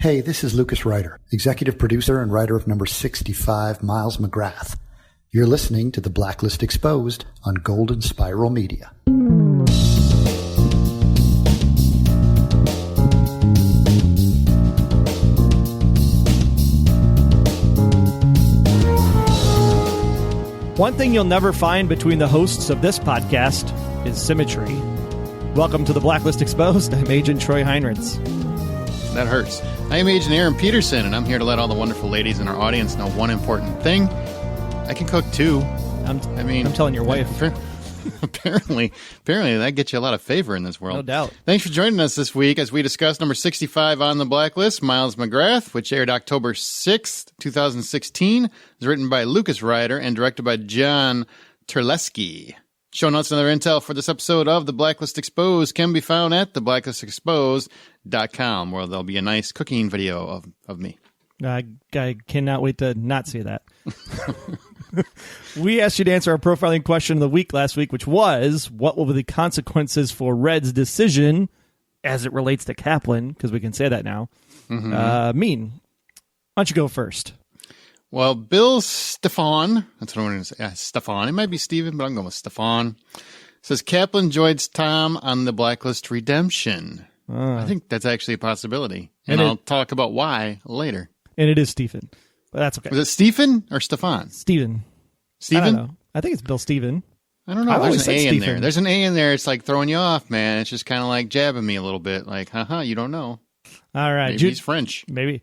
Hey, this is Lucas Ryder, executive producer and writer of number 65, Miles McGrath. You're listening to the Blacklist Exposed on Golden Spiral Media. One thing you'll never find between the hosts of this podcast is symmetry. Welcome to the Blacklist Exposed. I'm Agent Troy Heinrichs. That hurts. I am Agent Aaron Peterson, and I'm here to let all the wonderful ladies in our audience know one important thing. I can cook too. I'm telling your wife. Apparently that gets you a lot of favor in this world. No doubt. Thanks for joining us this week as we discuss number 65 on the Blacklist, Miles McGrath, which aired October 6th, 2016. It's written by Lucas Ryder and directed by John Terlesky. Show notes and other intel for this episode of The Blacklist Exposed can be found at theblacklistexposed.com, where there'll be a nice cooking video of me. I cannot wait to not see that. We asked you to answer our profiling question of the week last week, which was, what will be the consequences for Red's decision as it relates to Kaplan, because we can say that now, mean? Why don't you go first? Well, Bill Stefan, that's what I'm going to say. Yeah, Stefan. It might be Steven, but I'm going with Stefan. Says Kaplan joins Tom on the Blacklist redemption. I think that's actually a possibility. And I'll talk about why later. And it is Stephen, but that's okay. Was it Stephen or Stefan? Stephen. Stephen? I don't know. I think it's Bill Stephen. I don't know. There's an A in there. Stephen. There's an A in there. It's like throwing you off, man. It's just kind of like jabbing me a little bit. Like, you don't know. All right. Maybe he's French. Maybe.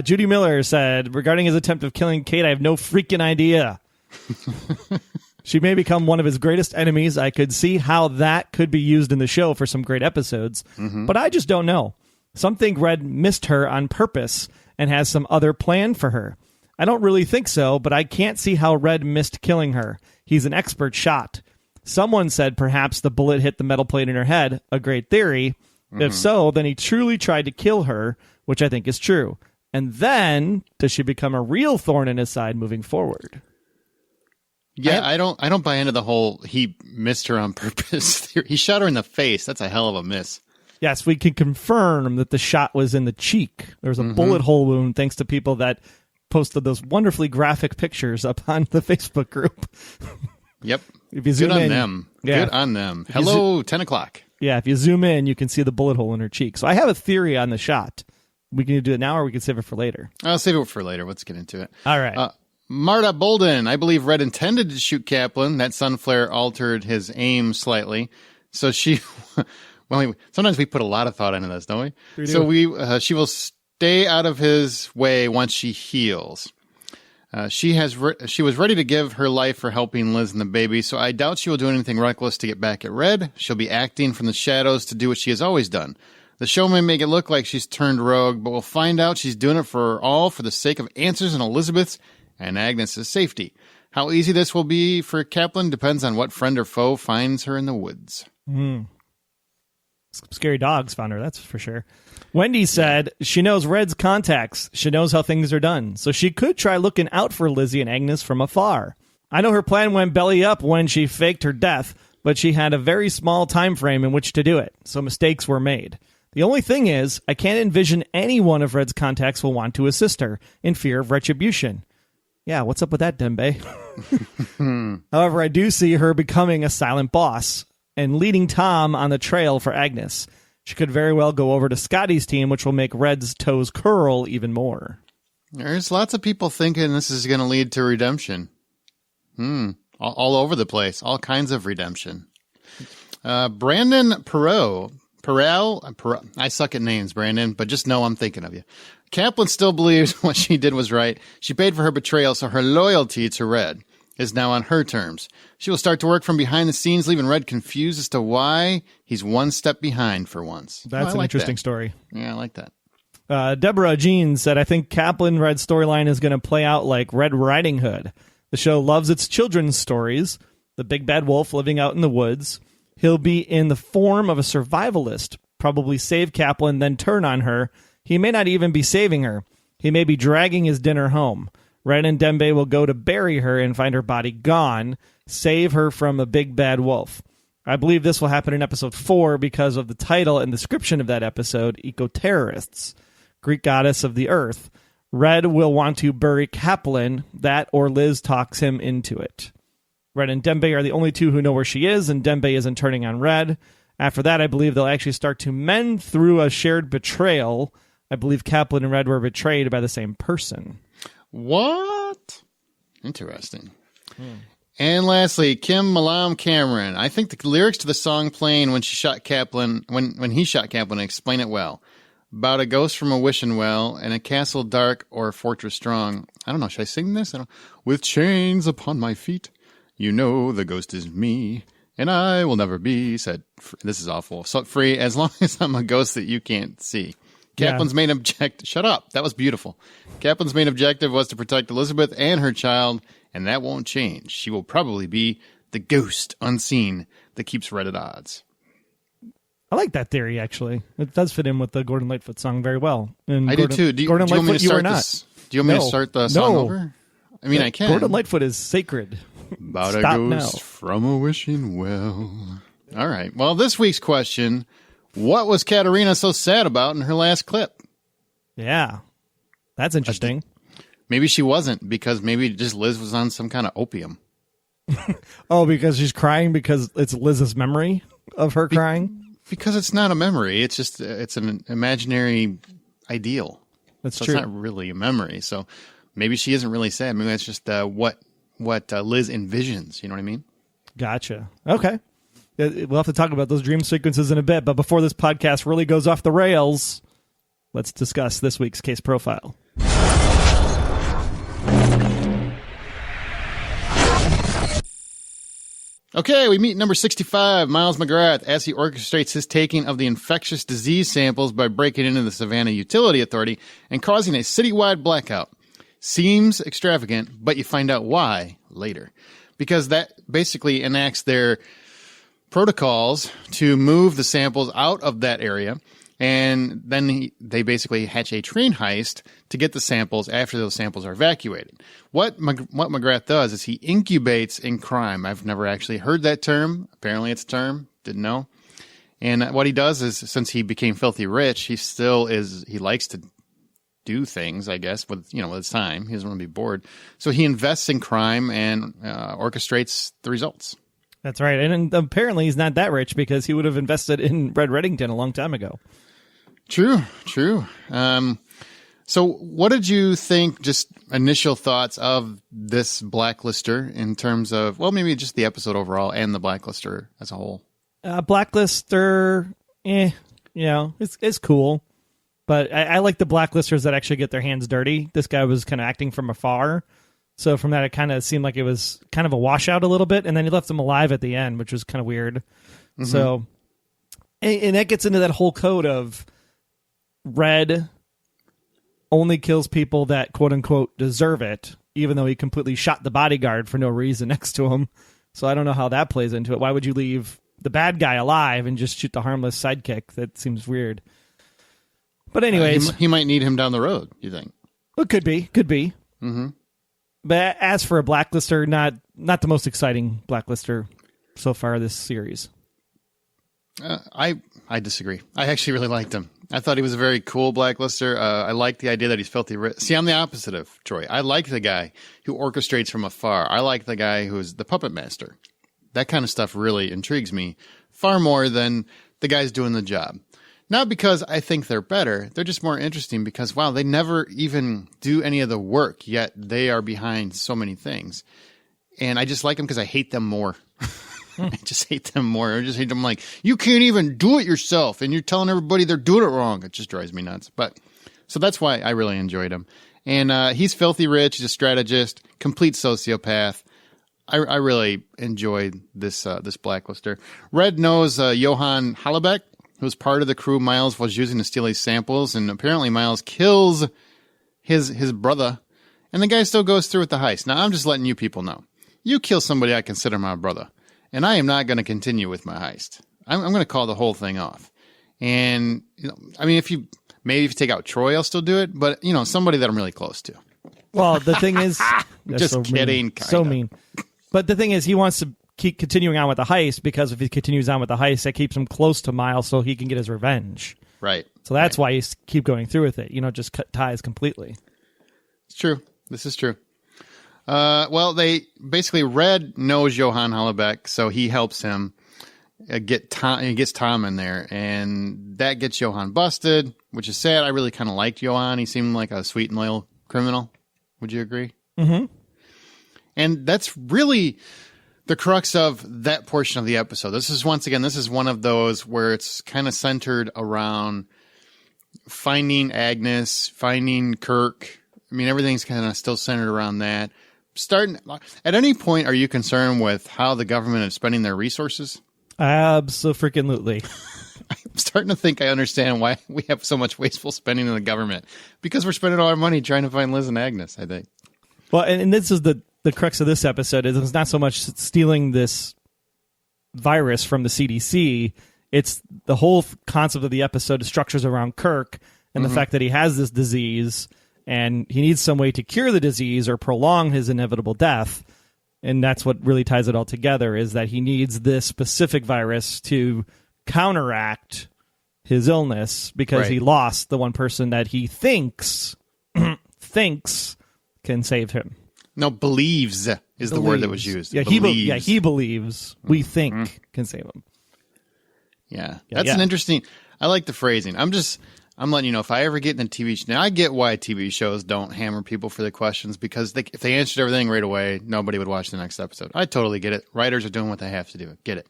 Judy Miller said, regarding his attempt of killing Kate, I have no freaking idea. She may become one of his greatest enemies. I could see how that could be used in the show for some great episodes, but I just don't know. Some think Red missed her on purpose and has some other plan for her. I don't really think so, but I can't see how Red missed killing her. He's an expert shot. Someone said perhaps the bullet hit the metal plate in her head, a great theory. If so, then he truly tried to kill her, which I think is true. And then, does she become a real thorn in his side moving forward? Yeah, I don't buy into the whole he missed her on purpose theory. He shot her in the face. That's a hell of a miss. Yes, we can confirm that the shot was in the cheek. There was a bullet hole wound thanks to people that posted those wonderfully graphic pictures up on the Facebook group. Yep. If you zoom Good on in, them. Yeah. Good on them. Hello, 10 o'clock. Yeah, if you zoom in, you can see the bullet hole in her cheek. So I have a theory on the shot. We can do it now or we can save it for later. I'll save it for later. Let's get into it. All right. Marta Bolden. I believe Red intended to shoot Kaplan. That sunflare altered his aim slightly. So she... Well, sometimes we put a lot of thought into this, don't we? So she will stay out of his way once she heals. She was ready to give her life for helping Liz and the baby, so I doubt she will do anything reckless to get back at Red. She'll be acting from the shadows to do what she has always done. The show may make it look like she's turned rogue, but we'll find out she's doing it for the sake of Answers and Elizabeth's and Agnes's safety. How easy this will be for Kaplan depends on what friend or foe finds her in the woods. Scary dogs found her, that's for sure. Wendy said she knows Red's contacts. She knows how things are done. So she could try looking out for Lizzie and Agnes from afar. I know her plan went belly up when she faked her death, but she had a very small time frame in which to do it. So mistakes were made. The only thing is, I can't envision any one of Red's contacts will want to assist her in fear of retribution. Yeah, what's up with that, Dembe? However, I do see her becoming a silent boss and leading Tom on the trail for Agnes. She could very well go over to Scotty's team, which will make Red's toes curl even more. There's lots of people thinking this is going to lead to redemption. All over the place. All kinds of redemption. Brandon Perot. I suck at names, Brandon, but just know I'm thinking of you. Kaplan still believes what she did was right. She paid for her betrayal, so her loyalty to Red is now on her terms. She will start to work from behind the scenes, leaving Red confused as to why he's one step behind for once. That's an interesting story. Yeah, I like that. Deborah Jean said, I think Kaplan Red's storyline is going to play out like Red Riding Hood. The show loves its children's stories. The big bad wolf living out in the woods. He'll be in the form of a survivalist, probably save Kaplan, then turn on her. He may not even be saving her. He may be dragging his dinner home. Red and Dembe will go to bury her and find her body gone, save her from a big bad wolf. I believe this will happen in episode 4 because of the title and description of that episode, Eco-Terrorists. Greek goddess of the earth. Red will want to bury Kaplan, that or Liz talks him into it. Red and Dembe are the only two who know where she is, and Dembe isn't turning on Red. After that, I believe they'll actually start to mend through a shared betrayal. I believe Kaplan and Red were betrayed by the same person. What? Interesting. And lastly, Kim Malam Cameron. I think the lyrics to the song playing when she shot Kaplan, when he shot Kaplan, explain it well. About a ghost from a wishing well, and a castle dark or a fortress strong. I don't know. Should I sing this? With chains upon my feet, you know the ghost is me, and I will never be said. This is awful. So free as long as I'm a ghost that you can't see. Kaplan's main objective. Shut up. That was beautiful. Kaplan's main objective was to protect Elizabeth and her child, and that won't change. She will probably be the ghost unseen that keeps Red at odds. I like that theory, actually. It does fit in with the Gordon Lightfoot song very well. And I do too. Do you want me to start this? Do you want me to start the song over? I mean, I can. Gordon Lightfoot is sacred. About a ghost from a wishing well. All right. Well, this week's question, what was Katerina so sad about in her last clip? Yeah. That's interesting. Maybe she wasn't, because maybe just Liz was on some kind of opium. Oh, because she's crying because it's Liz's memory of her crying? Because it's not a memory. It's just, it's an imaginary ideal. That's so true. It's not really a memory. So maybe she isn't really sad. Maybe that's just what Liz envisions. You know what I mean? Gotcha. Okay. We'll have to talk about those dream sequences in a bit. But before this podcast really goes off the rails, let's discuss this week's case profile. Okay, we meet number 65, Miles McGrath, as he orchestrates his taking of the infectious disease samples by breaking into the Savannah Utility Authority and causing a citywide blackout. Seems extravagant, but you find out why later. Because that basically enacts their protocols to move the samples out of that area, and then they basically hatch a train heist to get the samples after those samples are evacuated. What McGrath does is he incubates in crime. I've never actually heard that term. Apparently it's a term. Didn't know. And what he does is, since he became filthy rich, he likes to do things, I guess, with his time. He doesn't want to be bored. So he invests in crime and orchestrates the results. That's right. And apparently he's not that rich, because he would have invested in Red Reddington a long time ago. True. So what did you think, just initial thoughts of this Blacklister in terms of, well, maybe just the episode overall and the Blacklister as a whole? Blacklister, it's cool. But I like the Blacklisters that actually get their hands dirty. This guy was kind of acting from afar. So from that, it kind of seemed like it was kind of a washout a little bit. And then he left him alive at the end, which was kind of weird. Mm-hmm. So, and that gets into that whole code of Red only kills people that quote unquote deserve it, even though he completely shot the bodyguard for no reason next to him. So I don't know how that plays into it. Why would you leave the bad guy alive and just shoot the harmless sidekick? That seems weird. But anyways, he might need him down the road, you think? Well, could be. Mm-hmm. But as for a Blacklister, not the most exciting Blacklister so far this series. I disagree. I actually really liked him. I thought he was a very cool Blacklister. I like the idea that he's filthy rich. See, I'm the opposite of Troy. I like the guy who orchestrates from afar. I like the guy who's the puppet master. That kind of stuff really intrigues me far more than the guys doing the job. Not because I think they're better. They're just more interesting because, wow, they never even do any of the work, yet they are behind so many things. And I just like them because I hate them more. I just hate them more. I just hate them like, you can't even do it yourself, and you're telling everybody they're doing it wrong. It just drives me nuts. But so that's why I really enjoyed him. And he's filthy rich. He's a strategist, complete sociopath. I really enjoyed this Blacklister. Red knows Johann Hallebeck, who was part of the crew Miles was using to steal his samples, and apparently Miles kills his brother, and the guy still goes through with the heist. Now, I'm just letting you people know. You kill somebody I consider my brother, and I am not going to continue with my heist. I'm going to call the whole thing off. And, I mean, if you take out Troy, I'll still do it, but, somebody that I'm really close to. Well, the thing is... just so kidding. Mean. So mean. But the thing is, he wants to keep continuing on with the heist, because if he continues on with the heist, that keeps him close to Miles so he can get his revenge. Right. So that's why you keep going through with it. You don't just cut ties completely. It's true. This is true. Well, they basically Red knows Johann Hallebeck, so he helps him get Tom. He gets Tom in there, and that gets Johann busted, which is sad. I really kind of liked Johann. He seemed like a sweet and loyal criminal. Would you agree? Mm-hmm. And that's really the crux of that portion of the episode. This is one of those where it's kind of centered around finding Agnes, finding Kirk. I mean, everything's kind of still centered around that. At any point, are you concerned with how the government is spending their resources? Absolutely. I'm starting to think I understand why we have so much wasteful spending in the government, because we're spending all our money trying to find Liz and Agnes, I think. Well, and this is the crux of this episode. It's not so much stealing this virus from the CDC. It's the whole concept of the episode structures around Kirk and the fact that he has this disease and he needs some way to cure the disease or prolong his inevitable death. And that's what really ties it all together, is that he needs this specific virus to counteract his illness because he lost the one person that he thinks can save him. No, believes is the word that was used. Yeah, he believes we think can save him. Yeah, that's an interesting. I like the phrasing. I'm letting you know, if I ever get in a TV show, now I get why TV shows don't hammer people for their questions, because if they answered everything right away, nobody would watch the next episode. I totally get it. Writers are doing what they have to do. Get it.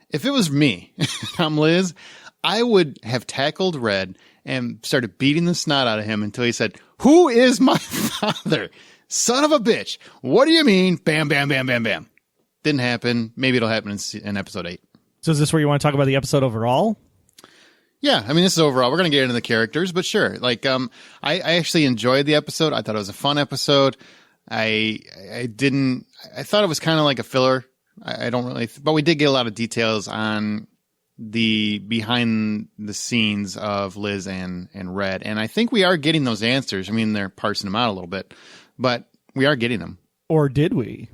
If it was me, I'm Liz, I would have tackled Red and started beating the snot out of him until he said, "Who is my father? Son of a bitch. What do you mean? Bam, bam, bam, bam, bam." Didn't happen. Maybe it'll happen in episode 8. So is this where you want to talk about the episode overall? Yeah, I mean, this is overall. We're going to get into the characters, but sure. Like, I actually enjoyed the episode. I thought it was a fun episode. I thought it was kind of like a filler. I don't really, but we did get a lot of details on the behind the scenes of Liz and Red. And I think we are getting those answers. I mean, they're parsing them out a little bit, but we are getting them. Or did we?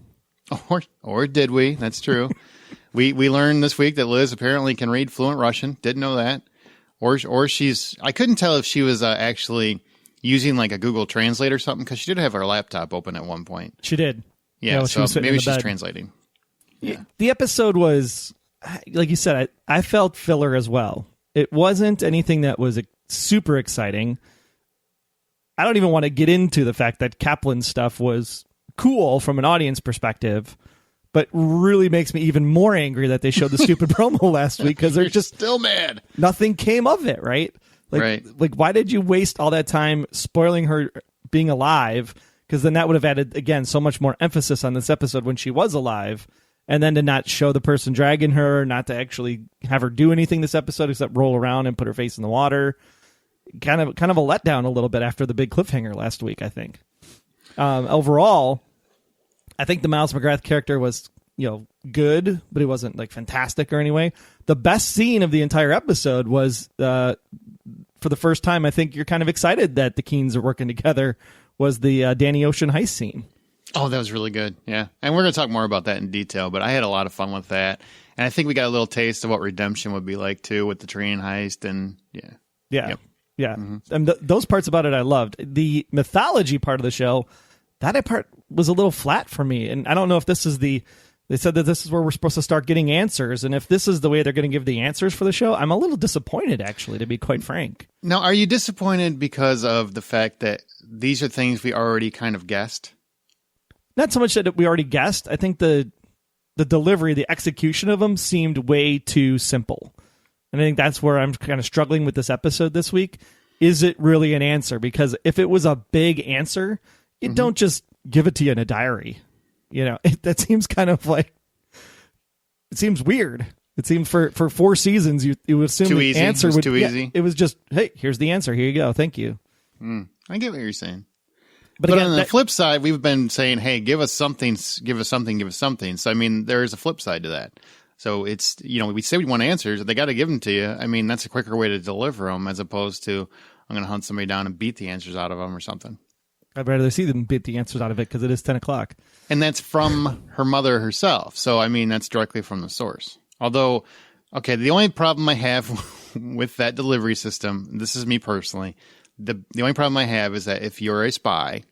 Or did we? That's true. We learned this week that Liz apparently can read fluent Russian. Didn't know that. Or I couldn't tell if she was actually using like a Google Translate or something, because she did have her laptop open at one point. She did. Yeah, so maybe she's translating. Yeah. The episode was, like you said, I felt filler as well. It wasn't anything that was super exciting. I don't even want to get into the fact that Kaplan's stuff was cool from an audience perspective, but really makes me even more angry that they showed the stupid promo last week, because they're just still mad. Nothing came of it, right? Like, why did you waste all that time spoiling her being alive? Because then that would have added, again, so much more emphasis on this episode when she was alive. And then to not show the person dragging her, not to actually have her do anything this episode except roll around and put her face in the water. Kind of a letdown a little bit after the big cliffhanger last week, I think. Overall, I think the Miles McGrath character was, good, but he wasn't like fantastic or anyway. The best scene of the entire episode was, for the first time, I think you're kind of excited that the Keens are working together, was the Danny Ocean heist scene. Oh, that was really good. Yeah. And we're going to talk more about that in detail, but I had a lot of fun with that. And I think we got a little taste of what redemption would be like too, with the train heist. And yeah. Yep. Yeah. Mm-hmm. And those parts about it I loved. The mythology part of the show, that part was a little flat for me. And I don't know if this is they said that this is where we're supposed to start getting answers. And if this is the way they're going to give the answers for the show, I'm a little disappointed, actually, to be quite frank. Now, are you disappointed because of the fact that these are things we already kind of guessed? Not so much that we already guessed. I think the delivery, the execution of them seemed way too simple. And I think that's where I'm kind of struggling with this episode this week. Is it really an answer? Because if it was a big answer, you don't just give it to you in a diary. That seems kind of like, it seems weird. It seems for 4 seasons, you would assume the answer would be too easy. It was just, hey, here's the answer. Here you go. Thank you. I get what you're saying. But again, on the flip side, we've been saying, hey, give us something, give us something, give us something. So, I mean, there is a flip side to that. So it's, we say we want answers. They got to give them to you. I mean, that's a quicker way to deliver them as opposed to, I'm going to hunt somebody down and beat the answers out of them or something. I'd rather see them beat the answers out of it because it is 10 o'clock. And that's from her mother herself. So, I mean, that's directly from the source. Although, okay, the only problem I have with that delivery system, this is me personally, the only problem I have is that if you're a spy,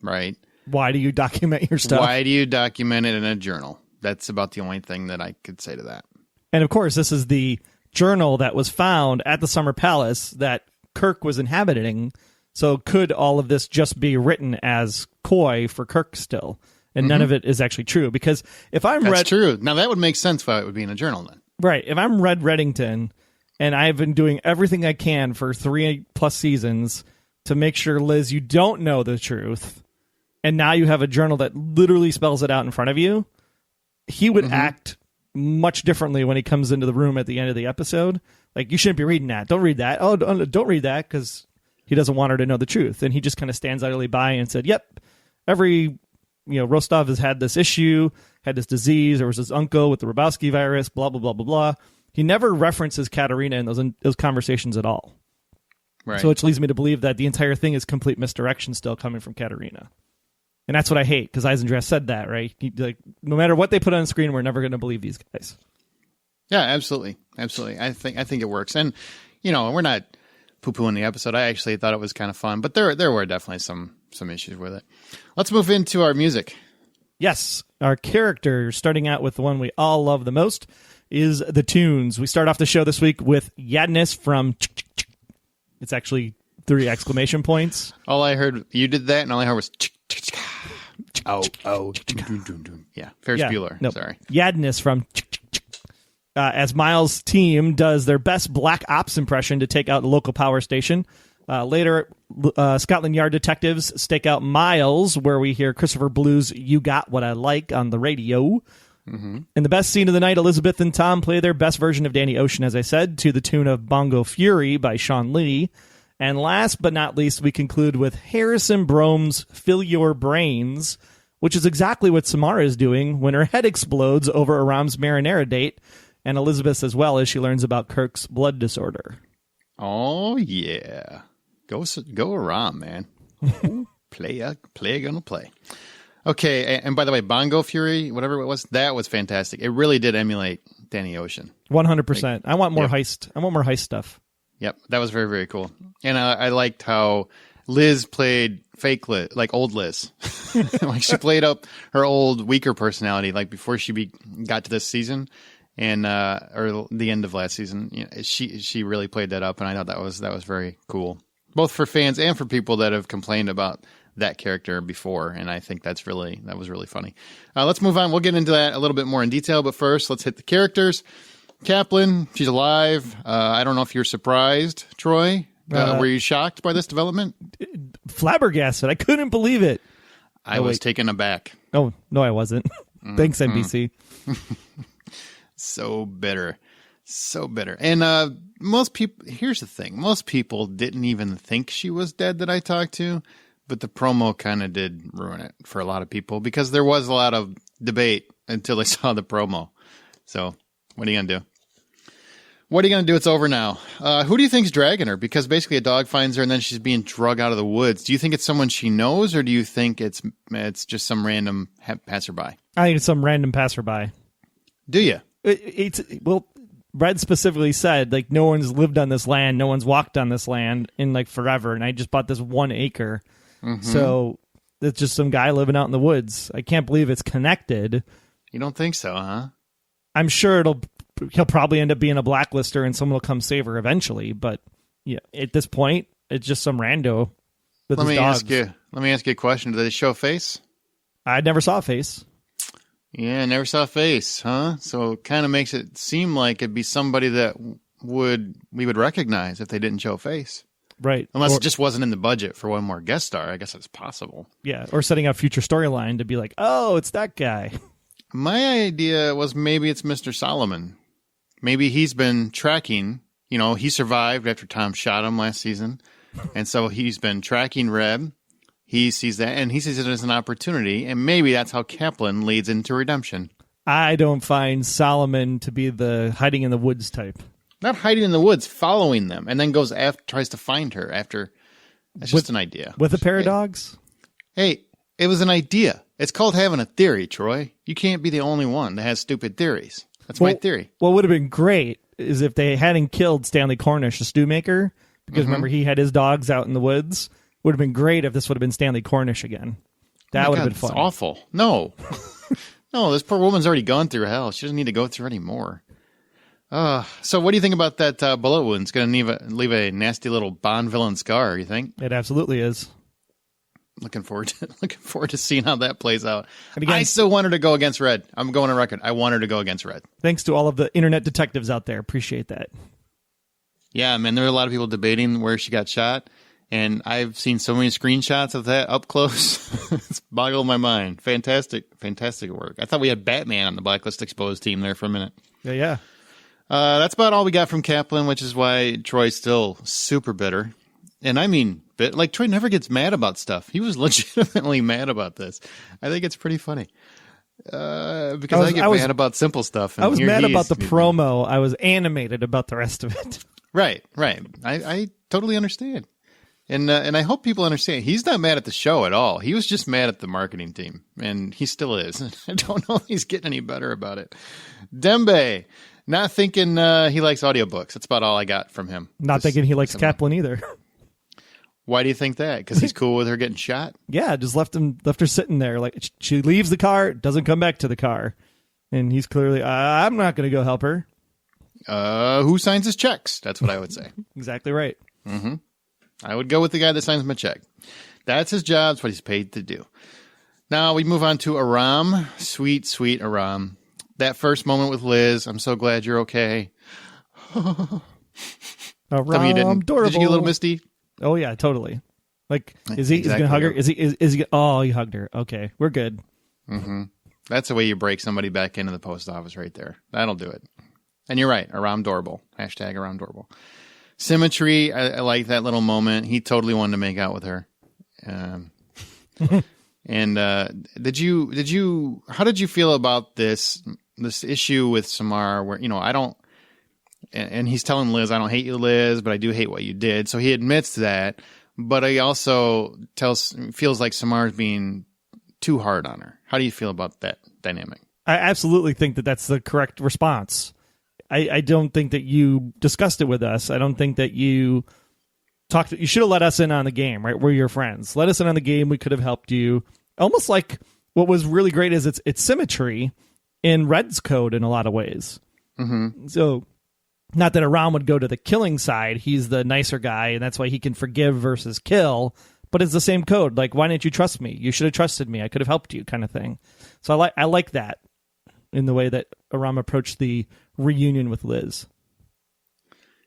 right? Why do you document your stuff? Why do you document it in a journal? That's about the only thing that I could say to that. And of course, this is the journal that was found at the Summer Palace that Kirk was inhabiting. So could all of this just be written as coy for Kirk still? And none of it is actually true. Because if I'm That's true. Now, that would make sense why it would be in a journal then. Right. If I'm Red Reddington and I've been doing everything I can for 3+ seasons to make sure, Liz, you don't know the truth, and now you have a journal that literally spells it out in front of you, he would act much differently when he comes into the room at the end of the episode. Like, you shouldn't be reading that. Don't read that. Oh, don't read that, because he doesn't want her to know the truth. And he just kind of stands idly by and said, yep, every, Rostov has had this issue, had this disease. There was his uncle with the Rabowski virus, blah, blah, blah, blah, blah. He never references Katerina in those conversations at all. Right. So which leads me to believe that the entire thing is complete misdirection still coming from Katerina. And that's what I hate, because Eisendras said that, right? No matter what they put on screen, we're never going to believe these guys. Yeah, absolutely. Absolutely. I think it works. And, we're not poo-pooing the episode. I actually thought it was kind of fun, but there were definitely some issues with it. Let's move into our music. Yes. Our character, starting out with the one we all love the most, is the tunes. We start off the show this week with Yadnis from... It's actually 3 exclamation points. All I heard, you did that, and all I heard was... Oh. Yeah, Ferris Bueller. Nope. Sorry. Yadnis from... as Miles' team does their best Black Ops impression to take out the local power station. Later, Scotland Yard detectives stake out Miles, where we hear Christopher Blue's You Got What I Like on the radio. In the best scene of the night, Elizabeth and Tom play their best version of Danny Ocean, as I said, to the tune of Bongo Fury by Sean Lee. And last but not least, we conclude with Harrison Brome's Fill Your Brains, which is exactly what Samara is doing when her head explodes over Aram's marinara date, and Elizabeth as well, as she learns about Kirk's blood disorder. Oh, yeah. Go Aram, man. Play gonna play. Okay, and by the way, Bongo Fury, whatever it was, that was fantastic. It really did emulate Danny Ocean. 100%. I want more heist. I want more heist stuff. Yep, that was very, very cool. And I liked how Liz played fake Liz, like old Liz. Like she played up her old, weaker personality, like before she got to this season, and or the end of last season. She really played that up, and I thought that was very cool, both for fans and for people that have complained about that character before, and I think that was really funny. Let's move on. We'll get into that a little bit more in detail, but first, let's hit the characters. Kaplan, she's alive. I don't know if you're surprised, Troy. Were you shocked by this development? Flabbergasted. I couldn't believe it. I was taken aback. Oh, no, I wasn't. Thanks, NBC. So bitter. And most people, here's the thing. Most people didn't even think she was dead that I talked to, but the promo kind of did ruin it for a lot of people because there was a lot of debate until they saw the promo. So what are you going to do? It's over now. Who do you think's dragging her? Because basically a dog finds her and then she's being drug out of the woods. Do you think it's someone she knows, or do you think it's just some random passerby? I think it's some random passerby. Do you? Well, Red specifically said, like, no one's lived on this land, no one's walked on this land in, like, forever, and I just bought this 1 acre. So it's just some guy living out in the woods. I can't believe it's connected. You don't think so, huh? I'm sure he'll probably end up being a blacklister and someone will come save her eventually, but yeah, at this point, it's just some rando with his dogs. Let me ask you a question. Did they show a face? I never saw a face. Yeah, never saw a face, huh? So it kind of makes it seem like it'd be somebody that we would recognize if they didn't show a face. Right. Unless it just wasn't in the budget for one more guest star. I guess it's possible. Yeah, or setting up future storyline to be like, oh, it's that guy. My idea was maybe it's Mr. Solomon. Maybe he's been tracking. He survived after Tom shot him last season. And so he's been tracking Reb. He sees that, and he sees it as an opportunity, and maybe that's how Kaplan leads into redemption. I don't find Solomon to be the hiding in the woods type. Not hiding in the woods, following them, and then goes after, tries to find her after. That's just an idea. With a pair of dogs? Hey, it was an idea. It's called having a theory, Troy. You can't be the only one that has stupid theories. That's my theory. What would have been great is if they hadn't killed Stanley Cornish, the stew maker, because remember he had his dogs out in the woods. Would have been great if this would have been Stanley Cornish again. That would have been fun. That's awful. No. No, this poor woman's already gone through hell. She doesn't need to go through any more. So what do you think about that bullet wound? It's going to leave a nasty little Bond villain scar, you think? It absolutely is. Looking forward to seeing how that plays out. And again, I still want her to go against Red. I'm going on record. I want her to go against Red. Thanks to all of the internet detectives out there. Appreciate that. Yeah, man, there were a lot of people debating where she got shot. And I've seen so many screenshots of that up close. It's boggled my mind. Fantastic work. I thought we had Batman on the Blacklist Exposed team there for a minute. Yeah. That's about all we got from Kaplan, which is why Troy's still super bitter. And I mean, like, Troy never gets mad about stuff. He was legitimately mad about this. I think it's pretty funny. Because I get mad about simple stuff. And I was mad about the promo. I was animated about the rest of it. Right. I totally understand. And I hope people understand. He's not mad at the show at all. He was just mad at the marketing team, and he still is. I don't know if he's getting any better about it. Dembe, not thinking he likes audiobooks. That's about all I got from him. Not thinking he likes Kaplan either. Why do you think that? Because he's cool with her getting shot? Yeah, just left her sitting there. Like, she leaves the car, doesn't come back to the car. And he's clearly, I'm not going to go help her. Who signs his checks? That's what I would say. Exactly right. Mm-hmm. I would go with the guy that signs my check. That's his job. That's what he's paid to do. Now we move on to Aram. Sweet, sweet Aram. That first moment with Liz. I'm so glad you're okay. Aram, adorable. Did you get a little misty? Oh, yeah, totally. Like, is he going to hug her? Is he? Oh, he hugged her. Okay, we're good. Mm-hmm. That's the way you break somebody back into the post office right there. That'll do it. And you're right. Aram Dorable. Hashtag Aram Dorable. Symmetry, I like that little moment. He totally wanted to make out with her. And how did you feel about this issue with Samar where, and he's telling Liz, I don't hate you, Liz, but I do hate what you did. So he admits that, but he also feels like Samar's being too hard on her. How do you feel about that dynamic? I absolutely think that that's the correct response. I don't think that you discussed it with us. I don't think that you talked. You should have let us in on the game, right? We're your friends. Let us in on the game. We could have helped you. Almost like what was really great is it's symmetry in Red's code in a lot of ways. Mm-hmm. So, not that Aram would go to the killing side. He's the nicer guy, and that's why he can forgive versus kill. But it's the same code. Like, why didn't you trust me? You should have trusted me. I could have helped you, kind of thing. So I like that in the way that Aram approached the reunion with Liz.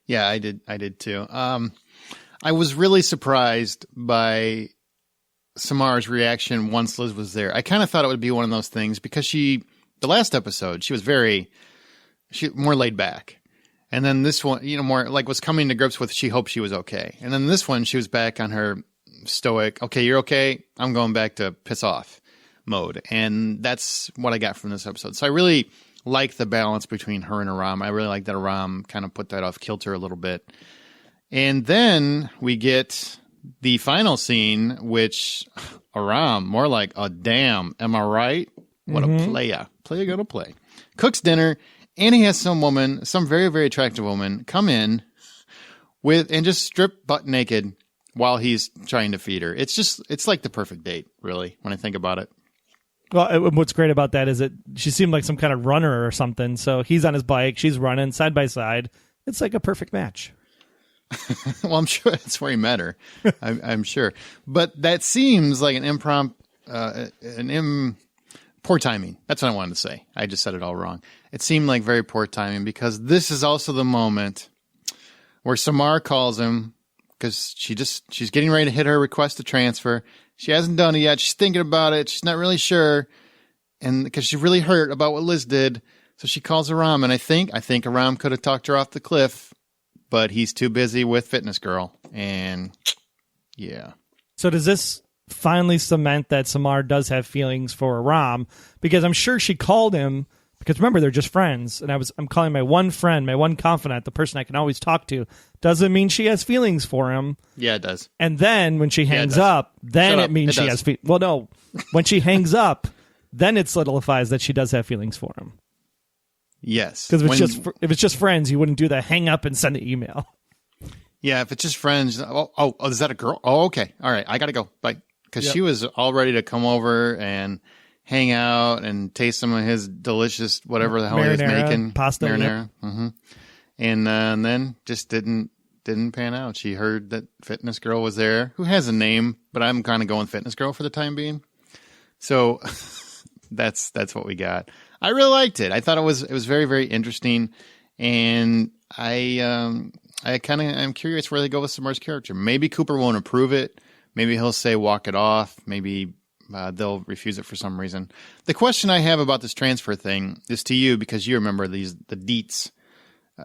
Yeah, I did too. I was really surprised by Samar's reaction once Liz was there. I kind of thought it would be one of those things because the last episode, she was more laid back. And then this one, more like was coming to grips with she hoped she was okay. And then this one, she was back on her stoic, okay, you're okay, I'm going back to piss off mode. And that's what I got from this episode. So I really like the balance between her and Aram. I really like that Aram kind of put that off kilter a little bit. And then we get the final scene, which Aram, more like a damn, am I right? What a playa. Playa gonna play. Cooks dinner, and he has some very, very attractive woman come in and just strip butt naked while he's trying to feed her. It's like the perfect date, really, when I think about it. Well, what's great about that is that she seemed like some kind of runner or something. So he's on his bike, she's running side by side. It's like a perfect match. Well, I'm sure that's where he met her. I'm sure. But that seems like poor timing. That's what I wanted to say. I just said it all wrong. It seemed like very poor timing because this is also the moment where Samar calls him because she's getting ready to hit her request to transfer. She hasn't done it yet. She's thinking about it. She's not really sure. And because she's really hurt about what Liz did. So she calls Aram. And I think Aram could have talked her off the cliff, but he's too busy with Fitness Girl. And yeah. So does this finally cement that Samar does have feelings for Aram? Because I'm sure she called him because remember, they're just friends. And I'm calling my one friend, my one confidant, the person I can always talk to. Doesn't mean she has feelings for him. Yeah, it does. And then when she hangs up, then it means she has feelings. Well, no. When she hangs up, then it solidifies that she does have feelings for him. Yes. Because if it's just friends, you wouldn't do the hang up and send an email. Yeah, if it's just friends. Oh, is that a girl? Oh, okay. All right, I got to go. Bye. Because she was all ready to come over and hang out and taste some of his delicious whatever the hell he was making. Pasta. Marinara. Yep. Mm-hmm. And then just didn't pan out. She heard that Fitness Girl was there, who has a name, but I'm kind of going Fitness Girl for the time being. So that's what we got. I really liked it. I thought it was very, very interesting, and I'm curious where they go with Samar's character. Maybe Cooper won't approve it. Maybe he'll say walk it off. Maybe they'll refuse it for some reason. The question I have about this transfer thing is to you, because you remember the deets.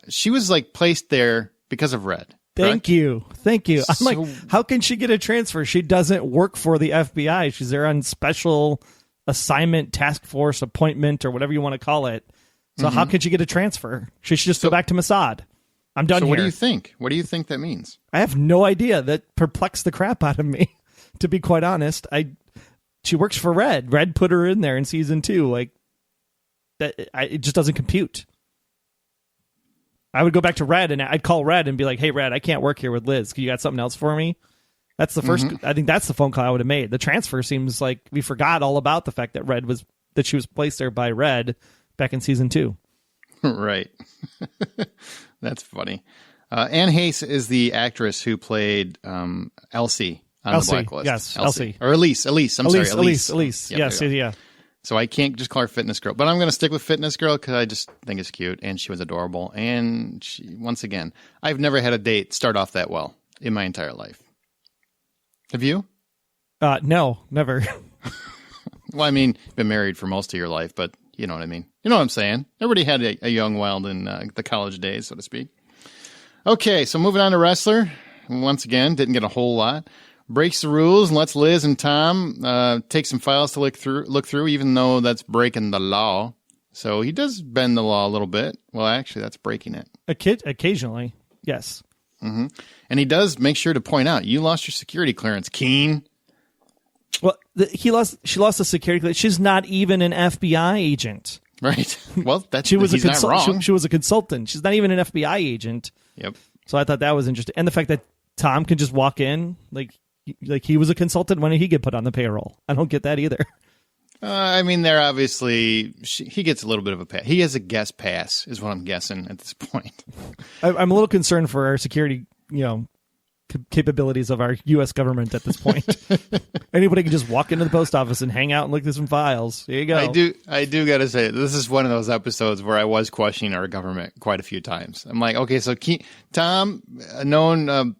She was like placed there because of Red. Thank you. I'm like, how can she get a transfer? She doesn't work for the FBI. She's there on special assignment, task force, appointment, or whatever you want to call it. So how could she get a transfer? She should just go back to Mossad. I'm done here. So what do you think? What do you think that means? I have no idea. That perplexed the crap out of me, to be quite honest. She works for Red. Red put her in there in season 2. Like that, it just doesn't compute. I would go back to Red and I'd call Red and be like, "Hey, Red, I can't work here with Liz. You got something else for me?" That's the first. I think that's the phone call I would have made. The transfer seems like we forgot all about the fact that she was placed there by Red back in season 2. Right. That's funny. Anne Hayes is the actress who played Elsie on the Blacklist. Yes, Elsie. Or Elise. Elise. Yep, yeah. So I can't just call her Fitness Girl, but I'm going to stick with Fitness Girl because I just think it's cute, and she was adorable. And once again, I've never had a date start off that well in my entire life. Have you? No, never. Well, I mean, been married for most of your life, but you know what I mean. You know what I'm saying? Everybody had a young wild in the college days, so to speak. Okay, so moving on to Wrestler. Once again, didn't get a whole lot. Breaks the rules and lets Liz and Tom take some files to look through, even though that's breaking the law. So he does bend the law a little bit. Well, actually, that's breaking it. Occasionally, yes. Mm-hmm. And he does make sure to point out, you lost your security clearance, Keen. Well, she lost the security clearance. She's not even an FBI agent. Right. Well, he's not wrong. She was a consultant. She's not even an FBI agent. Yep. So I thought that was interesting. And the fact that Tom can just walk in, like he was a consultant. When did he get put on the payroll? I don't get that either. I mean, they're obviously, he gets a little bit of a pass. He has a guest pass, is what I'm guessing at this point. I'm a little concerned for our security, capabilities of our U.S. government at this point. Anybody can just walk into the post office and hang out and look through some files. Here you go. I do got to say, this is one of those episodes where I was questioning our government quite a few times. I'm like, okay, so Tom, a known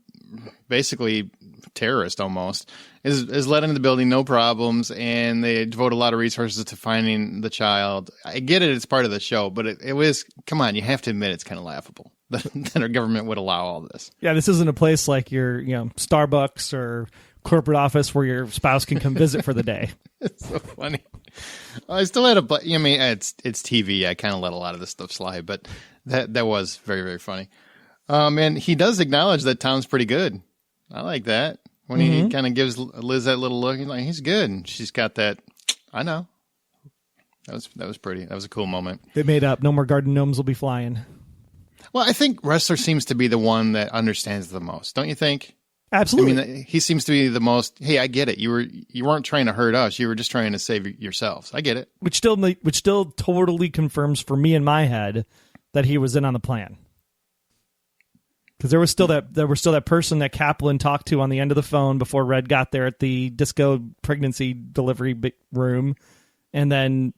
basically terrorist almost, is let into the building, no problems, and they devote a lot of resources to finding the child. I get it, it's part of the show, but it was, come on, you have to admit it's kind of laughable that our government would allow all this. Yeah, this isn't a place like your Starbucks or corporate office where your spouse can come visit for the day. It's so funny. I still had it's TV. I kind of let a lot of this stuff slide, but that was very, very funny. And he does acknowledge that Tom's pretty good. I like that. When he kind of gives Liz that little look, he's like, he's good. And she's got that, I know. That was pretty. That was a cool moment. They made up. No more garden gnomes will be flying. Well, I think Wrestler seems to be the one that understands the most. Don't you think? Absolutely. I mean, he seems to be the most, hey, I get it. You weren't trying to hurt us. You were just trying to save yourselves. I get it. Which still totally confirms for me in my head that he was in on the plan. Because there was still that person that Kaplan talked to on the end of the phone before Red got there at the disco pregnancy delivery room, and then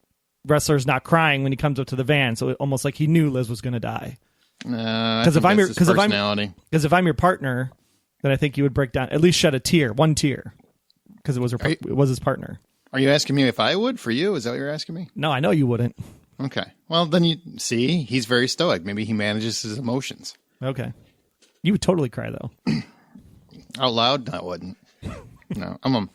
Wrestler's not crying when he comes up to the van, so almost like he knew Liz was going to die. Because if I'm your partner, then I think you would break down, at least shed one tear, because it was his partner. Are you asking me if I would for you? Is that what you're asking me? No, I know you wouldn't. Okay, well then you see, he's very stoic. Maybe he manages his emotions. Okay. You would totally cry, though. Out loud? No, I wouldn't. No, I'm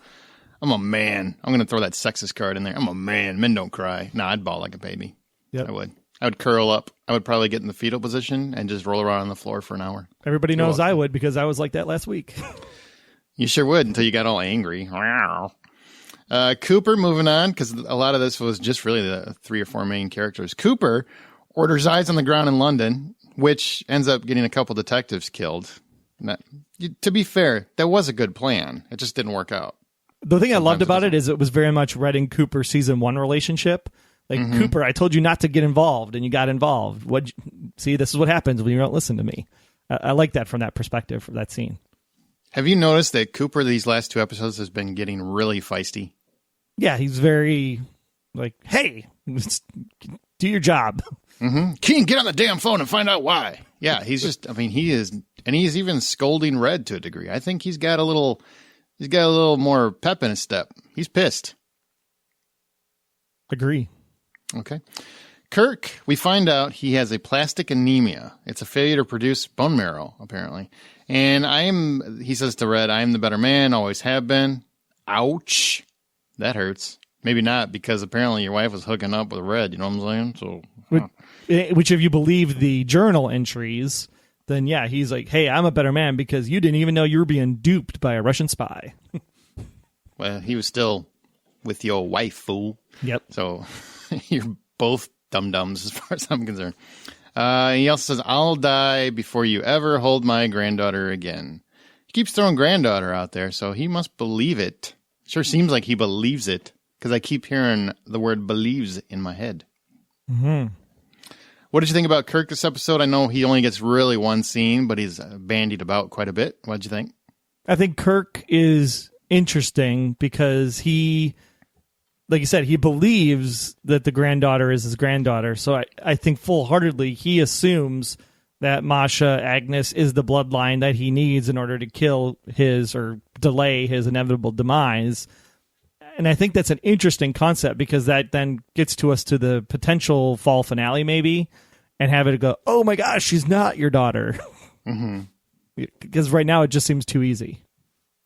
a man. I'm going to throw that sexist card in there. I'm a man. Men don't cry. No, I'd bawl like a baby. Yep. I would curl up. I would probably get in the fetal position and just roll around on the floor for an hour. Everybody knows I would, because I was like that last week. You sure would, until you got all angry. Cooper, moving on, because a lot of this was just really the 3 or 4 main characters. Cooper orders eyes on the ground in London, which ends up getting a couple detectives killed. To be fair, that was a good plan. It just didn't work out. The thing I loved about it is it was very much Red and Cooper season 1 relationship. Like, Cooper, I told you not to get involved, and you got involved. See, this is what happens when you don't listen to me. I like that from that perspective, for that scene. Have you noticed that Cooper, these last 2 episodes, has been getting really feisty? Yeah, he's very, like, hey, do your job. Keen, get on the damn phone and find out why. Yeah, he's just, I mean, he is, and he's even scolding Red to a degree. I think he's got a little more pep in his step. He's pissed. Agree. Okay. Kirk, we find out he has a plastic anemia. It's a failure to produce bone marrow, apparently. And he says to Red, I am the better man, always have been. Ouch. That hurts. Maybe not, because apparently your wife was hooking up with Red, you know what I'm saying? So, which if you believe the journal entries, then yeah, he's like, hey, I'm a better man because you didn't even know you were being duped by a Russian spy. Well, he was still with your wife, fool. Yep. So you're both dum-dums as far as I'm concerned. He also says, I'll die before you ever hold my granddaughter again. He keeps throwing granddaughter out there, so he must believe it. Sure seems like he believes it, because I keep hearing the word believes in my head. What did you think about Kirk this episode? I know he only gets really one scene, but he's bandied about quite a bit. What did you think? I think Kirk is interesting because he, like you said, he believes that the granddaughter is his granddaughter. So I think full-heartedly he assumes that Masha Agnes is the bloodline that he needs in order to kill his or delay his inevitable demise. And I think that's an interesting concept because that then gets to us to the potential fall finale maybe and have it go, oh my gosh, she's not your daughter. Because right now it just seems too easy.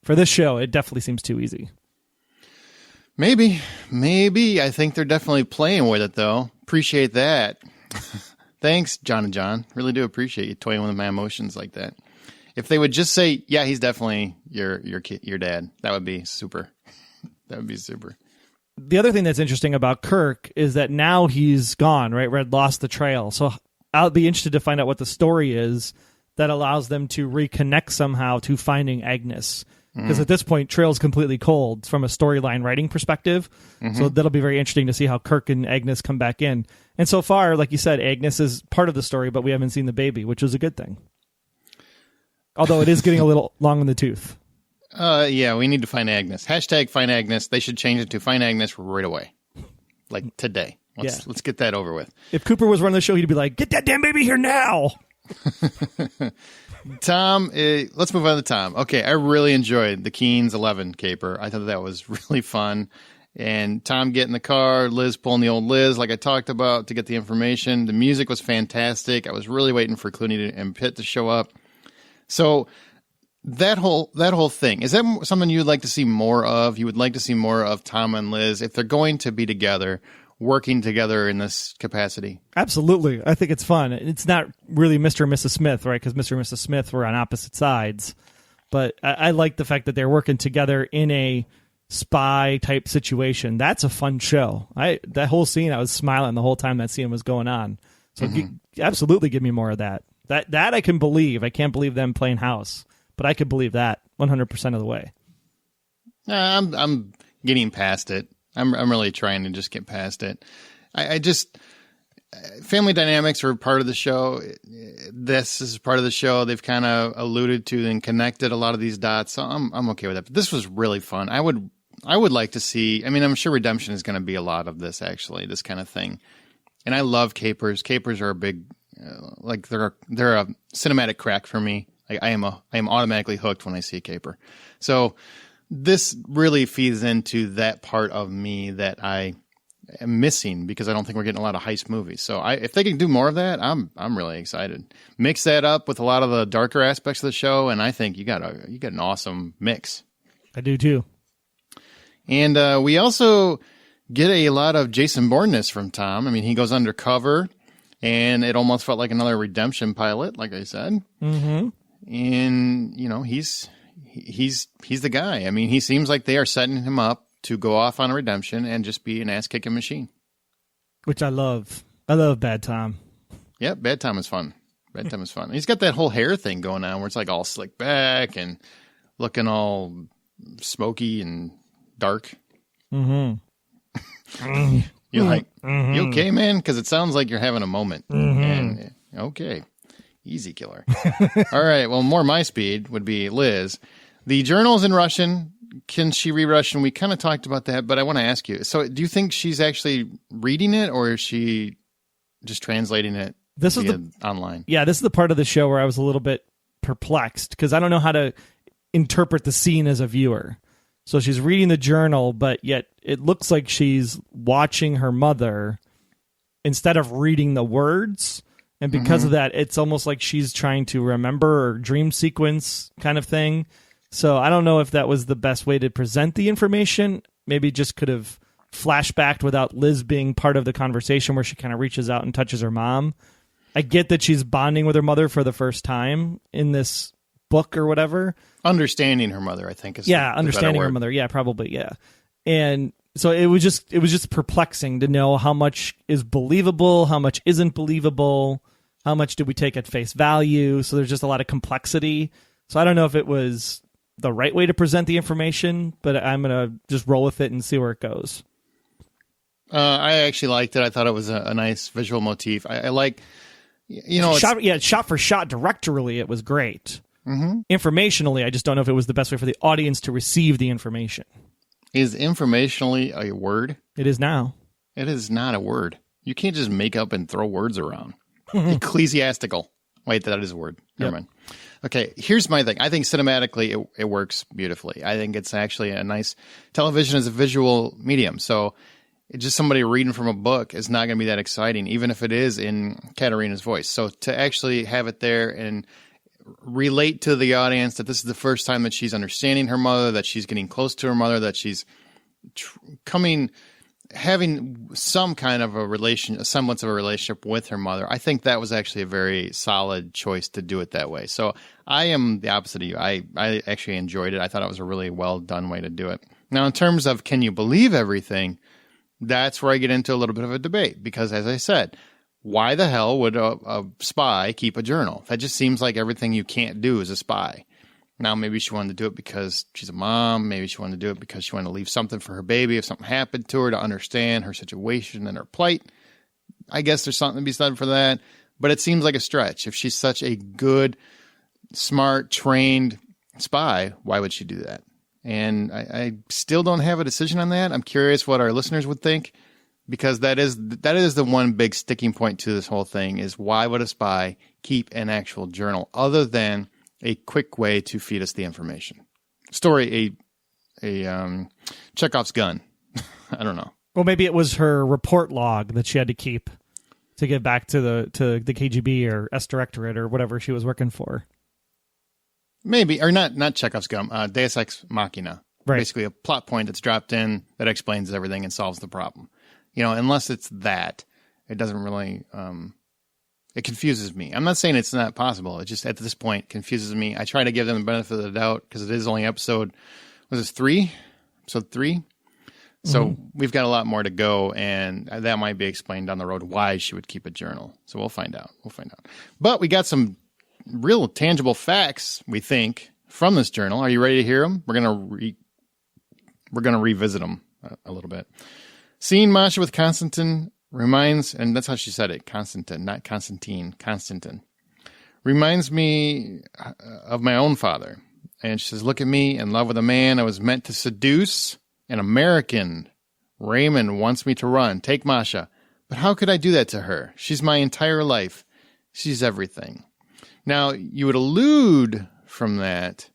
For this show, it definitely seems too easy. Maybe. I think they're definitely playing with it, though. Appreciate that. Thanks, John and John. Really do appreciate you toying with my emotions like that. If they would just say, yeah, he's definitely your dad, that would be super. That would be super. The other thing that's interesting about Kirk is that now he's gone, right? Red lost the trail. So I'll be interested to find out what the story is that allows them to reconnect somehow to finding Agnes. Because at this point, Trail's completely cold from a storyline writing perspective. So that'll be very interesting to see how Kirk and Agnes come back in. And so far, like you said, Agnes is part of the story, but we haven't seen the baby, which is a good thing. Although it is getting a little long in the tooth. Yeah, we need to find Agnes. Hashtag find Agnes. They should change it to find Agnes right away. Like today. Let's get that over with. If Cooper was running the show, he'd be like, get that damn baby here now. Tom, let's move on to Tom. Okay, I really enjoyed the Keen's 11 caper. I thought that was really fun. And Tom getting the car, Liz pulling the old Liz, like I talked about, to get the information. The music was fantastic. I was really waiting for Clooney and Pitt to show up. So that whole thing, is that something you'd like to see more of? You would like to see more of Tom and Liz if they're going to be together, working together in this capacity? Absolutely. I think it's fun. It's not really Mr. and Mrs. Smith, right? Because Mr. and Mrs. Smith were on opposite sides. But I like the fact that they're working together in a spy type situation. That's a fun show. That whole scene, I was smiling the whole time that scene was going on. So absolutely give me more of that. That I can believe. I can't believe them playing house, but I could believe that 100% of the way. I'm getting past it. I'm really trying to just get past it. I just, family dynamics are part of the show. This is part of the show. They've kind of alluded to and connected a lot of these dots. So I'm okay with that. But this was really fun. I would like to see, I mean, I'm sure redemption is going to be a lot of this, actually, this kind of thing. And I love capers. Capers are a big, like they're a cinematic crack for me. I am automatically hooked when I see a caper. So this really feeds into that part of me that I am missing because I don't think we're getting a lot of heist movies. So if they can do more of that, I'm really excited. Mix that up with a lot of the darker aspects of the show, and I think you got an awesome mix. I do too. And we also get a lot of Jason Bourne-ness from Tom. I mean, he goes undercover, and it almost felt like another redemption pilot, like I said. And he's the guy. I mean, he seems like they are setting him up to go off on a redemption and just be an ass-kicking machine. Which I love. I love Bad Tom. Yep, bedtime is fun. Bedtime is fun. He's got that whole hair thing going on where it's like all slicked back and looking all smoky and dark. Mm-hmm. You're like, you okay, man? Because it sounds like you're having a moment. And okay, easy killer. All right, well, more my speed would be Liz. The journal's in Russian. Can she read Russian? We kind of talked about that, but I want to ask you. So do you think she's actually reading it, or is she just translating it online? Yeah, this is the part of the show where I was a little bit perplexed because I don't know how to interpret the scene as a viewer. So she's reading the journal, but yet it looks like she's watching her mother instead of reading the words. And because of that, it's almost like she's trying to remember or dream sequence kind of thing. So I don't know if that was the best way to present the information. Maybe just could have flashbacked without Liz being part of the conversation where she kind of reaches out and touches her mom. I get that she's bonding with her mother for the first time in this book or whatever. Understanding her mother, I think, is understanding her mother. Yeah, probably. Yeah. And so it was just perplexing to know how much is believable, how much isn't believable, how much do we take at face value. So there's just a lot of complexity. So I don't know if it was the right way to present the information, but I'm going to just roll with it and see where it goes. I actually liked it. I thought it was a nice visual motif. I like, shot for shot directorially, it was great. Informationally, I just don't know if it was the best way for the audience to receive the information. Is informationally a word? It is now. It is not a word. You can't just make up and throw words around. Ecclesiastical. Wait, that is a word. Never mind. Okay, here's my thing. I think cinematically it works beautifully. I think it's actually a nice television as a visual medium. So it's just somebody reading from a book is not going to be that exciting, even if it is in Katarina's voice. So to actually have it there and relate to the audience that this is the first time that she's understanding her mother, that she's getting close to her mother, that she's having some kind of a semblance of a relationship with her mother. I think that was actually a very solid choice to do it that way. So I am the opposite of you. I actually enjoyed it. I thought it was a really well done way to do it. Now, in terms of can you believe everything, that's where I get into a little bit of a debate because, as I said, why the hell would a spy keep a journal? That just seems like everything you can't do as a spy. Now, maybe she wanted to do it because she's a mom. Maybe she wanted to do it because she wanted to leave something for her baby if something happened to her, to understand her situation and her plight. I guess there's something to be said for that. But it seems like a stretch. If she's such a good, smart, trained spy, why would she do that? And I still don't have a decision on that. I'm curious what our listeners would think, because that is the one big sticking point to this whole thing is why would a spy keep an actual journal other than a quick way to feed us the information? Story, a Chekhov's gun. I don't know. Well, maybe it was her report log that she had to keep to get back to the KGB or S Directorate or whatever she was working for. Maybe, or not Chekhov's gun, Deus Ex Machina. Right. Basically a plot point that's dropped in that explains everything and solves the problem. You know, unless it's that, it doesn't really, it confuses me. I'm not saying it's not possible. It just, at this point, confuses me. I try to give them the benefit of the doubt because it is only episode 3? Episode 3? So we've got a lot more to go, and that might be explained down the road why she would keep a journal. So we'll find out. But we got some real tangible facts, we think, from this journal. Are you ready to hear them? We're gonna revisit them a little bit. Seeing Masha with Konstantin reminds, and that's how she said it, Konstantin, not Constantine, Konstantin, reminds me of my own father. And she says, look at me, in love with a man I was meant to seduce, an American. Raymond wants me to run. Take Masha. But how could I do that to her? She's my entire life. She's everything. Now, you would allude from that,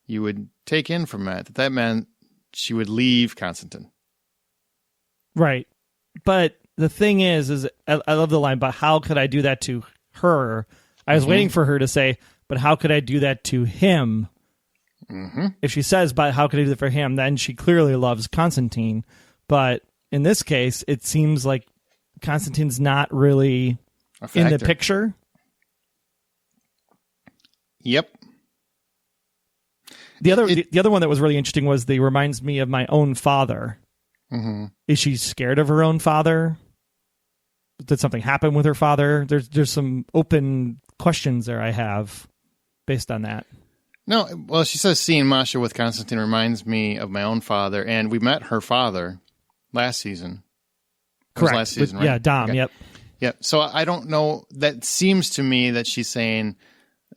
you would take in from that meant she would leave Konstantin. Right. But the thing is I love the line, but how could I do that to her? I was waiting for her to say, but how could I do that to him? If she says, but how could I do that for him? Then she clearly loves Constantine. But in this case, it seems like Constantine's not really in the picture. Yep. The other one that was really interesting was the reminds me of my own father. Is she scared of her own father? Did something happen with her father? There's some open questions there I have based on that. No, well, she says seeing Masha with Constantine reminds me of my own father, and we met her father last season. Correct. Last season, right? Yeah, Dom. Okay. Yep. Yep. So I don't know. That seems to me that she's saying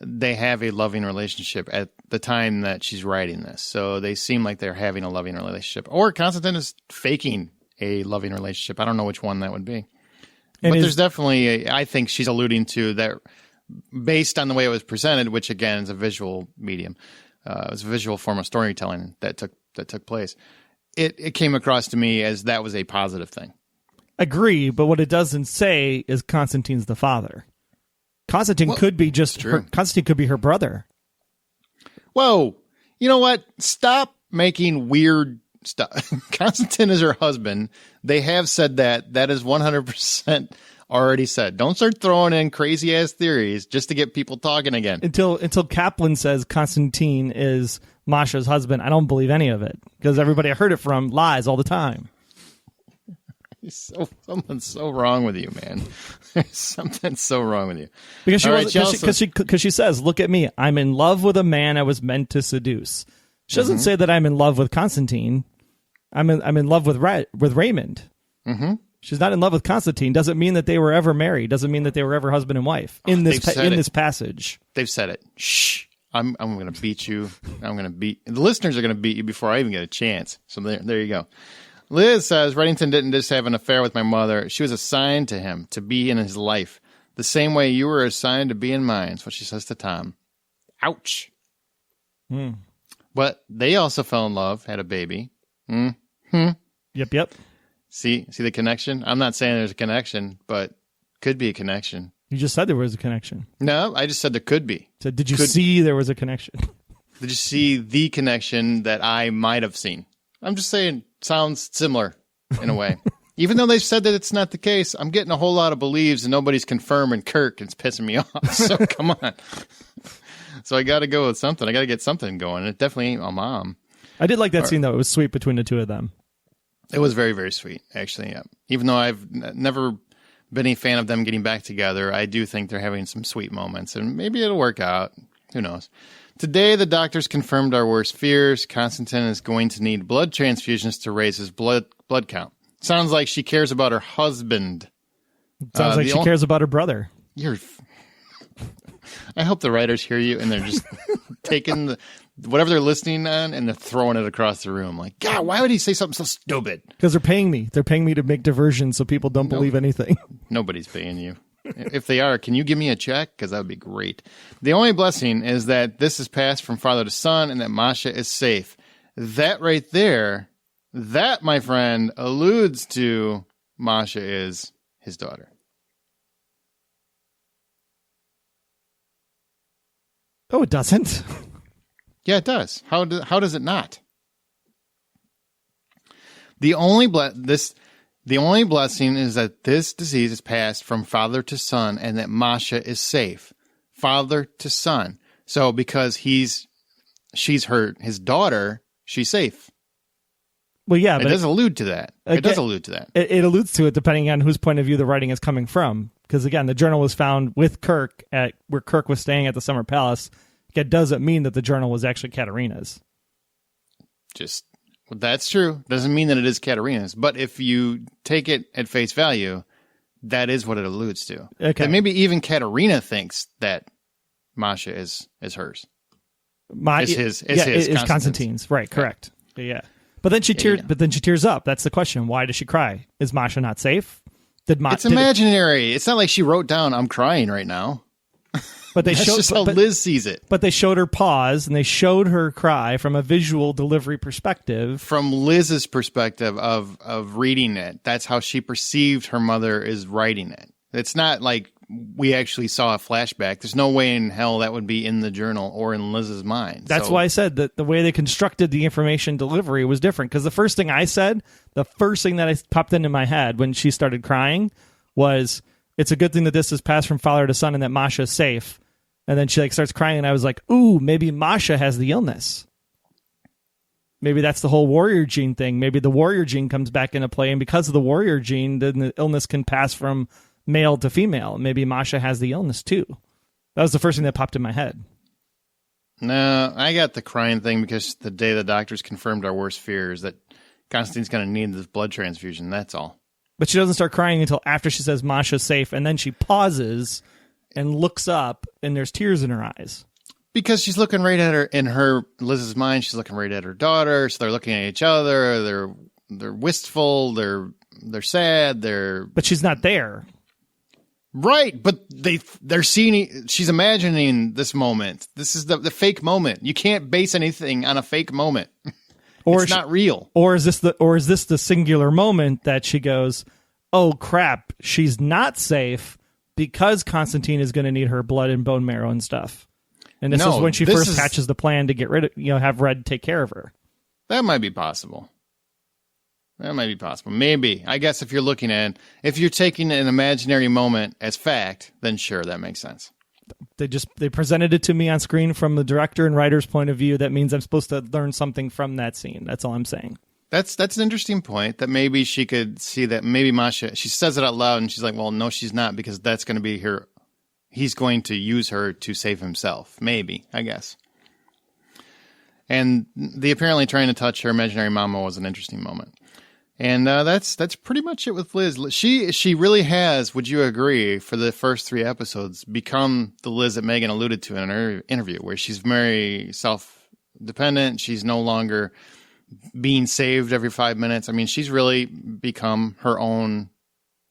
they have a loving relationship at the time that she's writing this. So they seem like they're having a loving relationship. Or Constantine is faking a loving relationship. I don't know which one that would be. But there's definitely, I think she's alluding to that based on the way it was presented, which again is a visual medium. It was a visual form of storytelling that took place. It came across to me as that was a positive thing. Agree, but what it doesn't say is Constantine's the father. Constantine could be just her, Constantine could be her brother. Whoa. You know what? Stop making weird stuff. Constantine is her husband. They have said that. That is 100% already said. Don't start throwing in crazy ass theories just to get people talking again. Until Kaplan says Constantine is Masha's husband, I don't believe any of it because everybody I heard it from lies all the time. Something's so wrong with you, man. Something's so wrong with you. Because she says, "Look at me. I'm in love with a man I was meant to seduce." She doesn't say that I'm in love with Constantine. I'm in love with Raymond. Mm-hmm. She's not in love with Constantine. Doesn't mean that they were ever married. Doesn't mean that they were ever husband and wife in this passage. They've said it. Shh. I'm going to beat you. The listeners are going to beat you before I even get a chance. So there you go. Liz says, Reddington didn't just have an affair with my mother. She was assigned to him to be in his life. The same way you were assigned to be in mine. That's what she says to Tom. Ouch. But they also fell in love, had a baby. Yep. See the connection? I'm not saying there's a connection, but could be a connection. You just said there was a connection. No, I just said there could be. So did you see there was a connection? Did you see the connection that I might have seen? I'm just saying, sounds similar in a way. Even though they've said that it's not the case, I'm getting a whole lot of believes and nobody's confirming Kirk. It's pissing me off. So come on. So I got to go with something. I got to get something going. It definitely ain't my mom. I did like that scene, though. It was sweet between the two of them. It was very, very sweet, actually. Yeah. Even though I've never been a fan of them getting back together, I do think they're having some sweet moments, and maybe it'll work out. Who knows? Today, the doctors confirmed our worst fears. Constantine is going to need blood transfusions to raise his blood count. Sounds like she cares about her husband. Sounds like she cares about her brother. I hope the writers hear you and they're just taking whatever they're listening on and they're throwing it across the room. Like, God, why would he say something so stupid? Because they're paying me. They're paying me to make diversions so people don't believe anything. Nobody's paying you. If they are, can you give me a check? Because that would be great. The only blessing is that this is passed from father to son and that Masha is safe. That right there, that, my friend, alludes to Masha is his daughter. Oh, it doesn't? Yeah, it does. How does it not? The only blessing is that this disease is passed from father to son and that Masha is safe. Father to son. So because she's his daughter, she's safe. Well, yeah, but it does allude to that. It does allude to that. It alludes to it depending on whose point of view the writing is coming from. Because again, the journal was found with Kirk at where Kirk was staying at the Summer Palace. It doesn't mean that the journal was actually Katerina's. That's true. Doesn't mean that it is Katerina's. But if you take it at face value, that is what it alludes to. Okay. And maybe even Katerina thinks that Masha is hers. Is Constantine's. Right, correct. Yeah. But then she tears up. That's the question. Why does she cry? Is Masha not safe? It's imaginary. It's not like she wrote down, I'm crying right now. But that's just how Liz sees it. But they showed her pause and they showed her cry from a visual delivery perspective. From Liz's perspective of reading it, that's how she perceived her mother is writing it. It's not like we actually saw a flashback. There's no way in hell that would be in the journal or in Liz's mind. That's why I said that the way they constructed the information delivery was different. Because the first thing that I popped into my head when she started crying was, it's a good thing that this is passed from father to son and that Masha is safe. And then she starts crying and I was like, ooh, maybe Masha has the illness. Maybe that's the whole warrior gene thing. Maybe the warrior gene comes back into play. And because of the warrior gene, then the illness can pass from male to female. Maybe Masha has the illness too. That was the first thing that popped in my head. No, I got the crying thing because the day the doctors confirmed our worst fears that Constantine's going to need this blood transfusion. That's all. But she doesn't start crying until after she says Masha's safe, and then she pauses and looks up, and there's tears in her eyes. Because she's looking right at her, in her Liz's mind, she's looking right at her daughter. So they're looking at each other. They're wistful. They're sad. But she's not there. Right, but they're seeing. She's imagining this moment. This is the fake moment. You can't base anything on a fake moment. Or it's not real. Or is this the singular moment that she goes, "Oh crap, she's not safe because Constantine is going to need her blood and bone marrow and stuff." And this is when she first hatches the plan to get rid of, have Red take care of her. That might be possible. Maybe. I guess if you're taking an imaginary moment as fact, then sure, that makes sense. They presented it to me on screen from the director and writer's point of view. That means I'm supposed to learn something from that scene. That's all I'm saying. That's an interesting point, that maybe she could see that maybe Masha, she says it out loud and she's like, well, no, she's not, because that's going to be her. He's going to use her to save himself. Maybe, I guess. And the apparently trying to touch her imaginary mama was an interesting moment. And that's pretty much it with Liz. She really has, would you agree, for the first 3 episodes, become the Liz that Megan alluded to in her interview, where she's very self-dependent. She's no longer being saved every 5 minutes. I mean, she's really become her own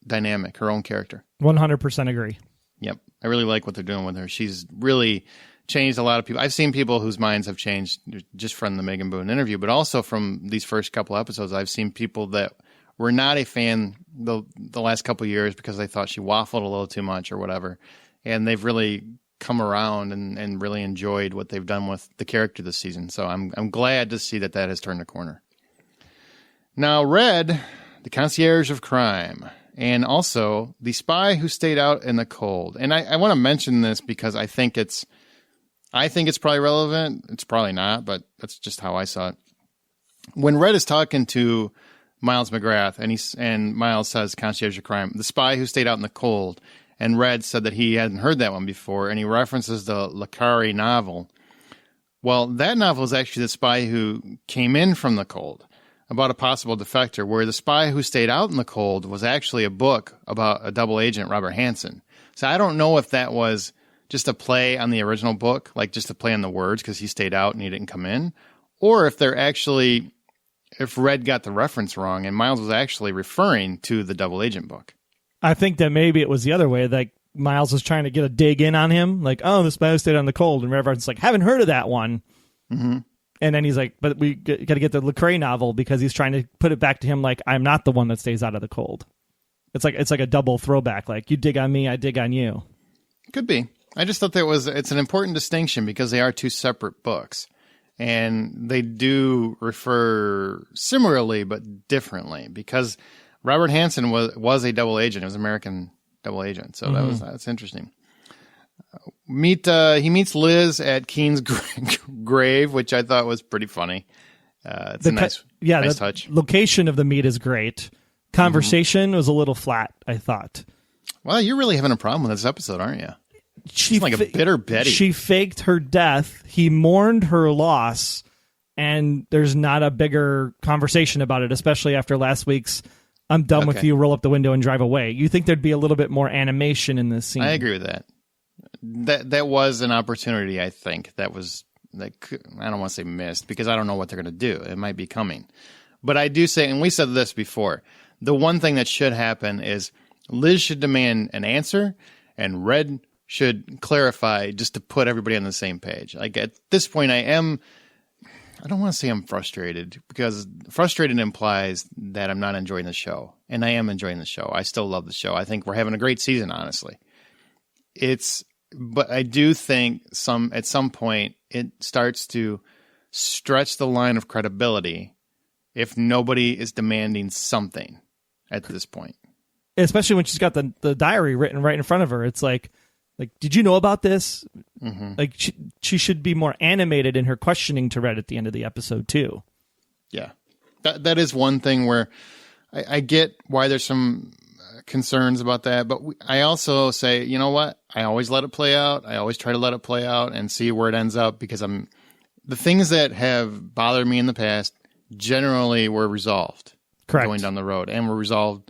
dynamic, her own character. 100% agree. Yep. I really like what they're doing with her. She's really changed a lot of people. I've seen people whose minds have changed just from the Megan Boone interview, but also from these first couple episodes. I've seen people that were not a fan the last couple of years because they thought she waffled a little too much or whatever. And they've really come around and really enjoyed what they've done with the character this season. So I'm glad to see that has turned a corner. Now, Red, the concierge of crime, and also the spy who stayed out in the cold. And I want to mention this because I think it's probably relevant. It's probably not, but that's just how I saw it. When Red is talking to Miles McGrath, and Miles says concierge of crime, the spy who stayed out in the cold, and Red said that he hadn't heard that one before, and he references the Lacari novel. Well, that novel is actually the spy who came in from the cold, about a possible defector, where the spy who stayed out in the cold was actually a book about a double agent, Robert Hansen. So I don't know if that was just a play on the original book, like just a play on the words because he stayed out and he didn't come in, or if Red got the reference wrong and Miles was actually referring to the double agent book. I think that maybe it was the other way, like Miles was trying to get a dig in on him, like, oh, the spy who stayed out in the cold, and Red's like, haven't heard of that one. Mm-hmm. And then he's like, but we got to get the Lecrae novel because he's trying to put it back to him like, I'm not the one that stays out of the cold. It's like a double throwback, like you dig on me, I dig on you. Could be. I just thought it's an important distinction because they are 2 separate books. And they do refer similarly but differently because Robert Hansen was a double agent. It was an American double agent. So that's interesting. He meets Liz at Keen's grave, which I thought was pretty funny. It's a nice touch. Location of the meet is great. Conversation was a little flat, I thought. Well, you're really having a problem with this episode, aren't you? She's like a bitter Betty. She faked her death. He mourned her loss, and there's not a bigger conversation about it, especially after last week's "I'm done with you, roll up the window and drive away." You think there'd be a little bit more animation in this scene? I agree with that. That was an opportunity. I think I don't want to say missed because I don't know what they're going to do. It might be coming, but I do say, and we said this before. The one thing that should happen is Liz should demand an answer, and Red should clarify just to put everybody on the same page. Like at this point, I don't want to say I'm frustrated because frustrated implies that I'm not enjoying the show, and I am enjoying the show. I still love the show. I think we're having a great season, honestly. But I do think at some point it starts to stretch the line of credibility if nobody is demanding something at this point. Especially when she's got the diary written right in front of her. It's like, did you know about this? Mm-hmm. Like she should be more animated in her questioning to Red at the end of the episode too. Yeah, that is one thing where I get why there's some concerns about that, but I also say, you know what? I always let it play out. I always try to let it play out and see where it ends up, because the things that have bothered me in the past generally were resolved. Correct. Going down the road, and were resolved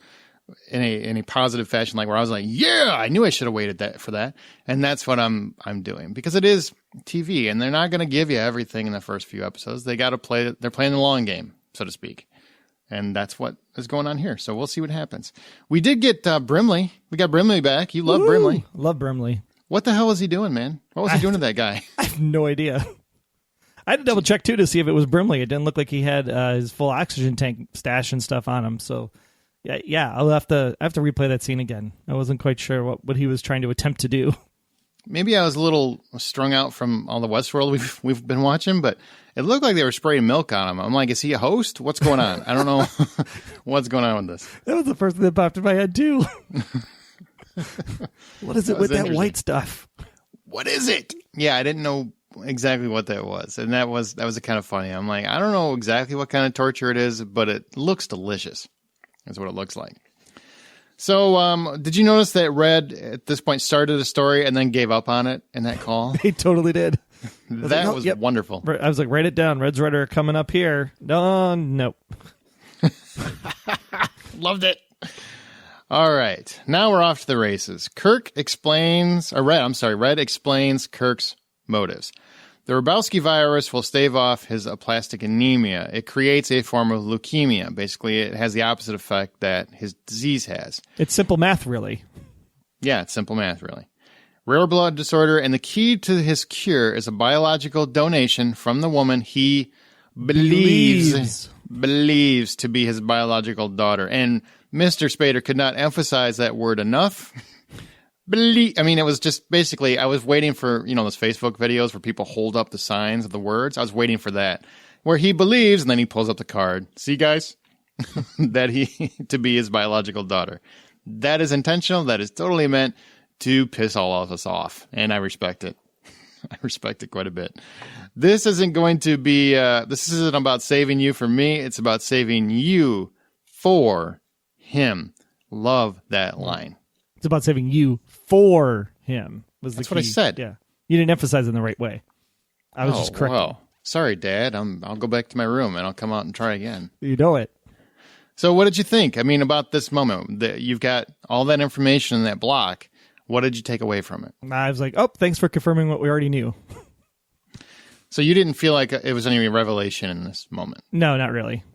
in a positive fashion, like where I was like, yeah, I knew I should have waited for that. And that's what I'm doing, because it is TV and they're not going to give you everything in the first few episodes. They're playing the long game, so to speak. And that's what is going on here. So we'll see what happens. We did get Brimley. We got Brimley back. You love Brimley. Love Brimley. What the hell was he doing, man? What was he doing to that guy? I have no idea. I had to double check too to see if it was Brimley. It didn't look like he had his full oxygen tank stash and stuff on him. So yeah, I'll have to replay that scene again. I wasn't quite sure what he was trying to attempt to do. Maybe I was a little strung out from all the Westworld we've been watching, but it looked like they were spraying milk on him. I'm like, is he a host? What's going on? I don't know what's going on with this. That was the first thing that popped in my head too. What is it with that white stuff? What is it? Yeah, I didn't know exactly what that was, and that was kind of funny. I'm like, I don't know exactly what kind of torture it is, but it looks delicious. That's what it looks like. So, did you notice that Red at this point started a story and then gave up on it in that call? He totally did. That was wonderful. I was like, write it down. Red's Rudder coming up here. Nope. Loved it. All right. Now we're off to the races. Red explains Kirk's motives. The Rabowski virus will stave off his aplastic anemia. It creates a form of leukemia. Basically, it has the opposite effect that his disease has. It's simple math, really. Yeah, it's simple math, really. Rare blood disorder, and the key to his cure is a biological donation from the woman he believes to be his biological daughter. And Mr. Spader could not emphasize that word enough. It was just basically, I was waiting for, those Facebook videos where people hold up the signs of the words. I was waiting for that, where he believes, and then he pulls up the card. See, guys, that to be his biological daughter. That is intentional. That is totally meant to piss all of us off, and I respect it. I respect it quite a bit. This isn't going to be, this isn't about saving you from me. It's about saving you for him. Love that line. It's about saving you for him. That's what I said. Yeah. You didn't emphasize it in the right way. I was just correct. Well, sorry, Dad. I'll go back to my room and I'll come out and try again. You know it. So what did you think? About this moment. You've got all that information in that block. What did you take away from it? I was like, thanks for confirming what we already knew. So you didn't feel like it was any revelation in this moment? No, not really.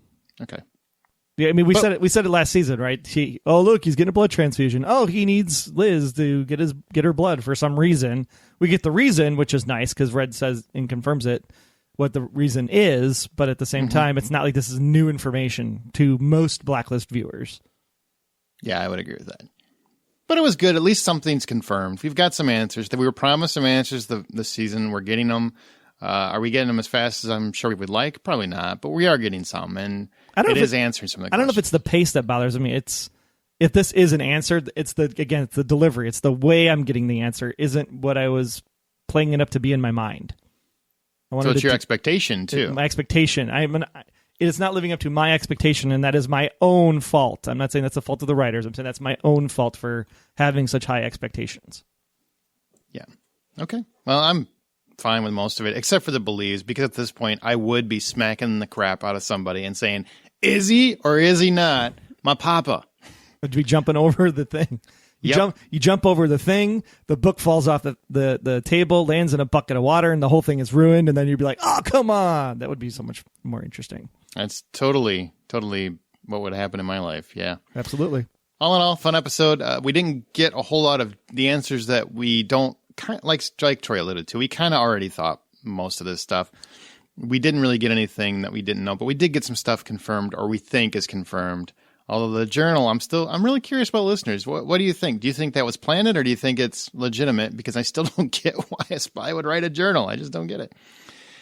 Okay. Yeah, we said it last season, right? Look, he's getting a blood transfusion. Oh, he needs Liz to get her blood for some reason. We get the reason, which is nice because Red says and confirms it what the reason is, but at the same time, it's not like this is new information to most Blacklist viewers. Yeah, I would agree with that. But it was good. At least something's confirmed. We've got some answers. That we were promised some answers this season. We're getting them. Are we getting them as fast as I'm sure we would like? Probably not, but we are getting some, and it is answering some of the questions. I don't know if it's the pace that bothers me. If this isn't answered, it's the delivery. It's the way I'm getting the answer isn't what I was playing it up to be in my mind. So it's your expectation, too. My expectation. It is not living up to my expectation, and that is my own fault. I'm not saying that's the fault of the writers. I'm saying that's my own fault for having such high expectations. Yeah. Okay. Well, I'm fine with most of it, except for the believes, because at this point, I would be smacking the crap out of somebody and saying, is he or is he not my papa? Would be jumping over the thing. You jump over the thing, the book falls off the table, lands in a bucket of water, and the whole thing is ruined, and then you'd be like, oh, come on. That would be so much more interesting. That's totally what would happen in my life, yeah. Absolutely. All in all, fun episode. We didn't get a whole lot of the answers that we don't, like Troy alluded to. We kind of already thought most of this stuff. We didn't really get anything that we didn't know, but we did get some stuff confirmed, or we think is confirmed. Although the journal, I'm really curious about listeners. What do you think? Do you think that was planned, or do you think it's legitimate? Because I still don't get why a spy would write a journal. I just don't get it.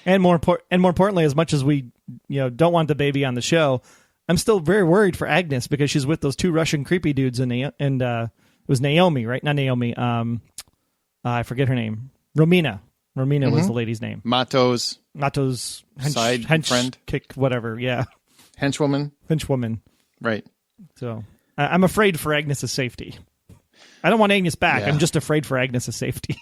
And more importantly, as much as we don't want the baby on the show, I'm still very worried for Agnes because she's with those two Russian creepy dudes, and it was Naomi, right? Not Naomi. I forget her name. Romina was the lady's name. Mato's hench friend, kick, whatever. Yeah, henchwoman. Henchwoman. Right. So I'm afraid for Agnes' safety. I don't want Agnes back. Yeah. I'm just afraid for Agnes' safety.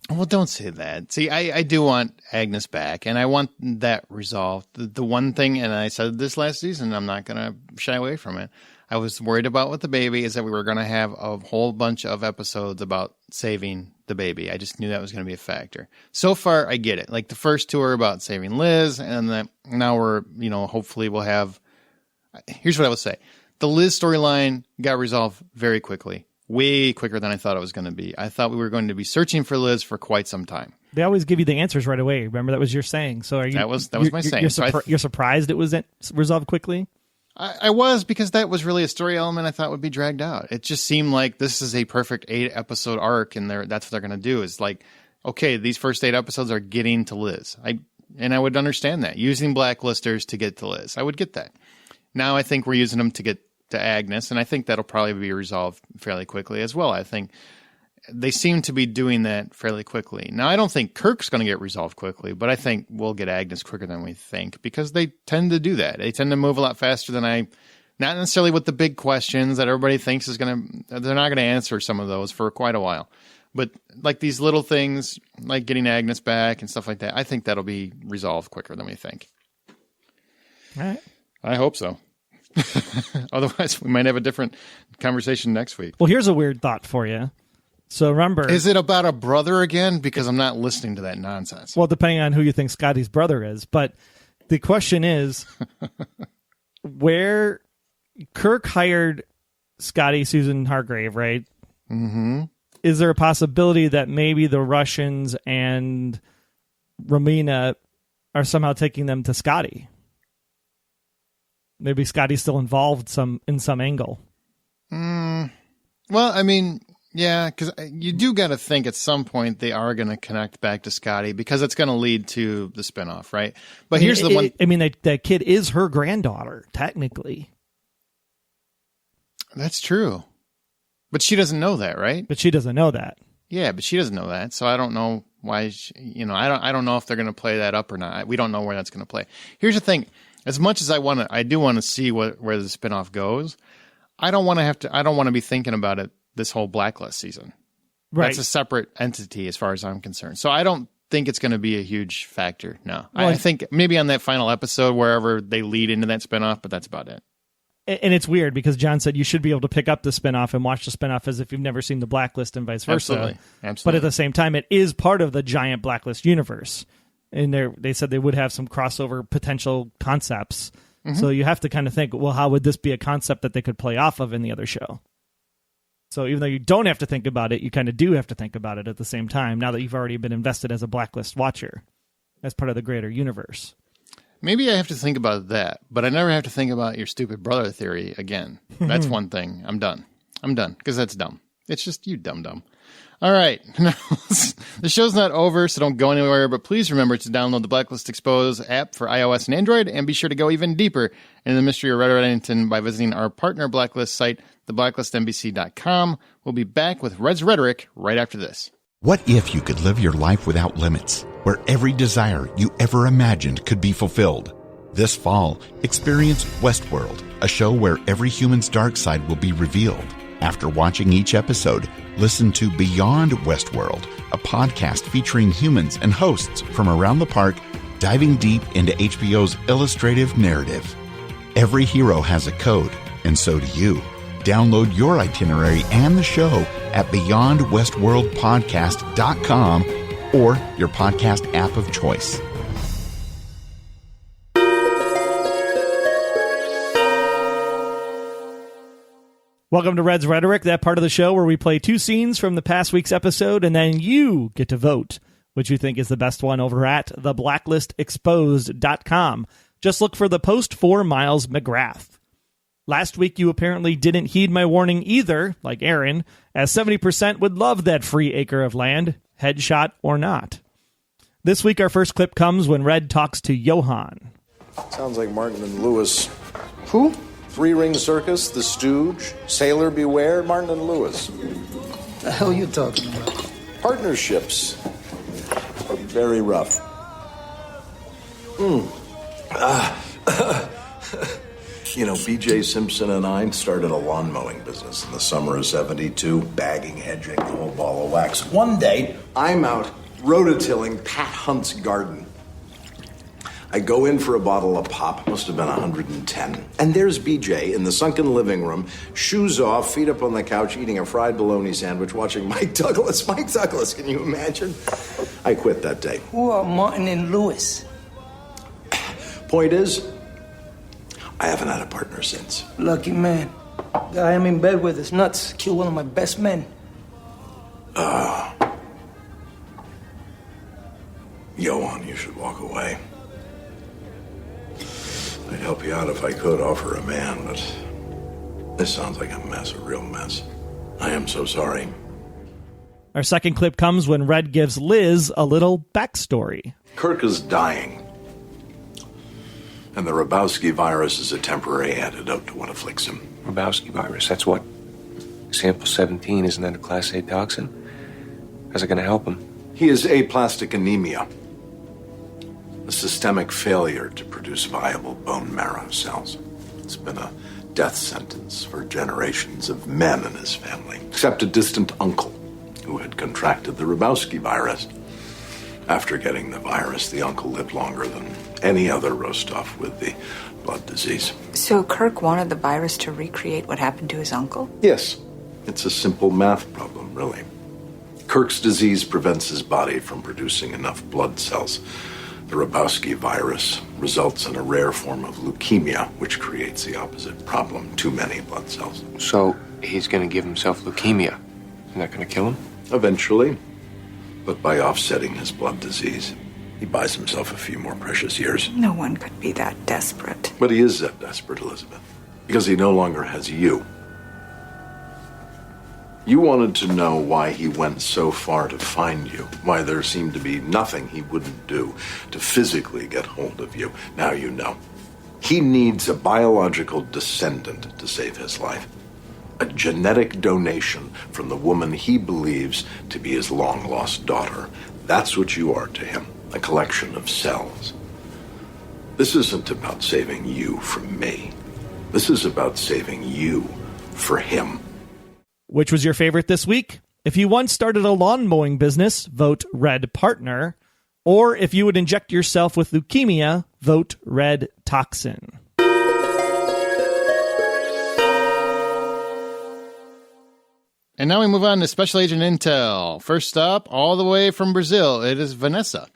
Well, don't say that. See, I do want Agnes back, and I want that resolved. The one thing, and I said this last season, I'm not going to shy away from it. I was worried about with the baby is that we were going to have a whole bunch of episodes about saving the baby. I just knew that was going to be a factor. So far, I get it. Like the first two are about saving Liz, and then now we're, hopefully we'll have. Here's what I would say: the Liz storyline got resolved very quickly. Way quicker than I thought it was going to be. I thought we were going to be searching for Liz for quite some time. They always give you the answers right away. Remember, that was your saying. So are you? That was my saying. You're surprised it was resolved quickly? I was, because that was really a story element I thought would be dragged out. It just seemed like this is a perfect 8-episode arc, and that's what they're going to do. Is like, okay, these first 8 episodes are getting to Liz. I would understand that. Using blacklisters to get to Liz. I would get that. Now I think we're using them to get to Agnes, and I think that'll probably be resolved fairly quickly as well. I think they seem to be doing that fairly quickly. Now, I don't think Kirk's going to get resolved quickly, but I think we'll get Agnes quicker than we think, because they tend to do that. They tend to move a lot faster than not necessarily with the big questions that everybody thinks they're not going to answer some of those for quite a while. But like these little things, like getting Agnes back and stuff like that, I think that'll be resolved quicker than we think. All right. I hope so. Otherwise, we might have a different conversation next week. Well, here's a weird thought for you. So remember... Is it about a brother again? Because I'm not listening to that nonsense. Well, depending on who you think Scotty's brother is. But the question is, where Kirk hired Scotty Susan Hargrave, right? Mm-hmm. Is there a possibility that maybe the Russians and Romina are somehow taking them to Scotty? Maybe Scotty's still involved in some angle. Well, I mean, yeah, because you do got to think at some point they are going to connect back to Scotty, because it's going to lead to the spinoff, right? But here's the one. I mean, that kid is her granddaughter, technically. That's true. But she doesn't know that, right? But she doesn't know that. Yeah, but she doesn't know that. So I don't know why, I don't know if they're going to play that up or not. We don't know where that's going to play. Here's the thing. As much as I do want to see where the spinoff goes, I don't want to be thinking about it this whole Blacklist season. Right. That's a separate entity as far as I'm concerned. So I don't think it's going to be a huge factor. No. Well, I think maybe on that final episode, wherever they lead into that spinoff, but that's about it. And it's weird because John said you should be able to pick up the spinoff and watch the spinoff as if you've never seen the Blacklist and vice versa. Absolutely. But at the same time, it is part of the giant Blacklist universe. And they said they would have some crossover potential concepts. Mm-hmm. So you have to kind of think, well, how would this be a concept that they could play off of in the other show? So even though you don't have to think about it, you kind of do have to think about it at the same time, now that you've already been invested as a Blacklist watcher, as part of the greater universe. Maybe I have to think about that, but I never have to think about your stupid brother theory again. That's one thing. I'm done, because that's dumb. It's just you dumb. All right. Now, the show's not over, so don't go anywhere, but please remember to download the Blacklist Exposed app for iOS and Android, and be sure to go even deeper into the mystery of Red Reddington by visiting our partner Blacklist site, theblacklistnbc.com. We'll be back with Red's Rhetoric right after this. What if you could live your life without limits, where every desire you ever imagined could be fulfilled? This fall, experience Westworld, a show where every human's dark side will be revealed. After watching each episode, listen to Beyond Westworld, a podcast featuring humans and hosts from around the park, diving deep into HBO's illustrative narrative. Every hero has a code, and so do you. Download your itinerary and the show at BeyondWestworldPodcast.com or your podcast app of choice. Welcome to Red's Rhetoric, that part of the show where we play 2 scenes from the past week's episode, and then you get to vote which you think is the best one over at theblacklistexposed.com. Just look for the post for Miles McGrath. Last week, you apparently didn't heed my warning either, like Aaron, as 70% would love that free acre of land, headshot or not. This week, our first clip comes when Red talks to Johan. Sounds like Martin and Lewis. Who? Three Ring Circus, The Stooge, Sailor Beware, Martin and Lewis. The hell are you talking about? Partnerships are very rough. You know, B.J. Simpson and I started a lawn mowing business in the summer of 72, bagging, hedging, the whole ball of wax. One day, I'm out rototilling Pat Hunt's garden. I go in for a bottle of pop, must have been 110. And there's BJ in the sunken living room, shoes off, feet up on the couch, eating a fried bologna sandwich, watching Mike Douglas. Mike Douglas, can you imagine? I quit that day. Who are Martin and Lewis? Point is, I haven't had a partner since. Lucky man. Guy I'm in bed with is nuts. Killed one of my best men. Johan, you should walk away. I'd help you out if I could offer a man, but this sounds like a mess, a real mess. I am so sorry. Our second clip comes when Red gives Liz a little backstory. Kirk is dying. And the Rabowski virus is a temporary antidote to what afflicts him. Rabowski virus, that's what? Sample 17, isn't that a Class A toxin? How's it going to help him? He has aplastic anemia. A systemic failure to produce viable bone marrow cells. It's been a death sentence for generations of men in his family, except a distant uncle who had contracted the Rabowski virus. After getting the virus, the uncle lived longer than any other Rostov with the blood disease. So Kirk wanted the virus to recreate what happened to his uncle? Yes. It's a simple math problem, really. Kirk's disease prevents his body from producing enough blood cells. The Rabowski virus results in a rare form of leukemia, which creates the opposite problem, too many blood cells. So he's going to give himself leukemia. Isn't that going to kill him? Eventually, but by offsetting his blood disease, he buys himself a few more precious years. No one could be that desperate. But he is that desperate, Elizabeth, because he no longer has you. You wanted to know why he went so far to find you, why there seemed to be nothing he wouldn't do to physically get hold of you. Now you know. He needs a biological descendant to save his life. A genetic donation from the woman he believes to be his long-lost daughter. That's what you are to him, a collection of cells. This isn't about saving you from me. This is about saving you for him. Which was your favorite this week? If you once started a lawn mowing business, vote Red Partner. Or if you would inject yourself with leukemia, vote Red Toxin. And now we move on to Special Agent Intel. First up, all the way from Brazil, it is Vanessa.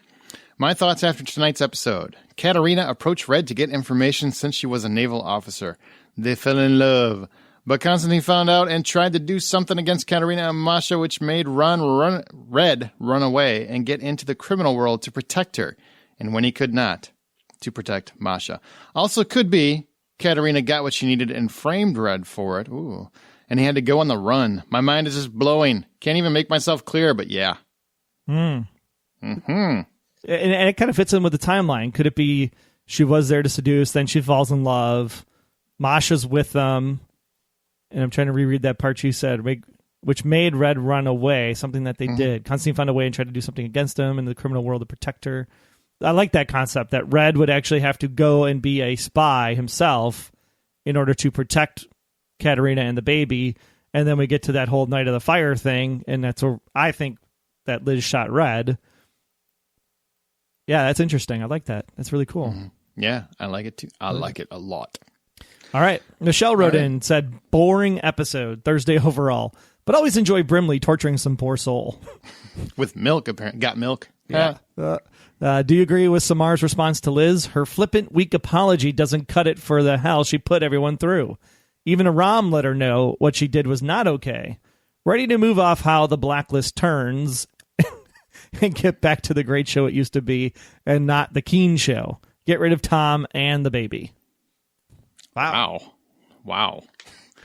My thoughts after tonight's episode. Katerina approached Red to get information since she was a naval officer. They fell in love. But Constantine found out and tried to do something against Katerina and Masha, which made Red run away and get into the criminal world to protect her. And when he could not, to protect Masha. Also could be Katerina got what she needed and framed Red for it. Ooh. And he had to go on the run. My mind is just blowing. Can't even make myself clear, but yeah. And it kind of fits in with the timeline. Could it be she was there to seduce, then she falls in love, Masha's with them, and I'm trying to reread that part you said, which made Red run away, something that they did. Constantine found a way and tried to do something against him in the criminal world to protect her. I like that concept, that Red would actually have to go and be a spy himself in order to protect Katerina and the baby, and then we get to that whole Night of the Fire thing, and that's where I think that Liz shot Red. Yeah, that's interesting. I like that. That's really cool. Yeah, I like it too. I like it a lot. All right. Michelle wrote in, said, boring episode, Thursday overall, but always enjoy Brimley torturing some poor soul. With milk, apparently. Got milk? Yeah. Do you agree with Samar's response to Liz? Her flippant, weak apology doesn't cut it for the hell she put everyone through. Even Aram let her know what she did was not okay. Ready to move off how the Blacklist turns and get back to the great show it used to be and not the Keen show. Get rid of Tom and the baby. Wow. I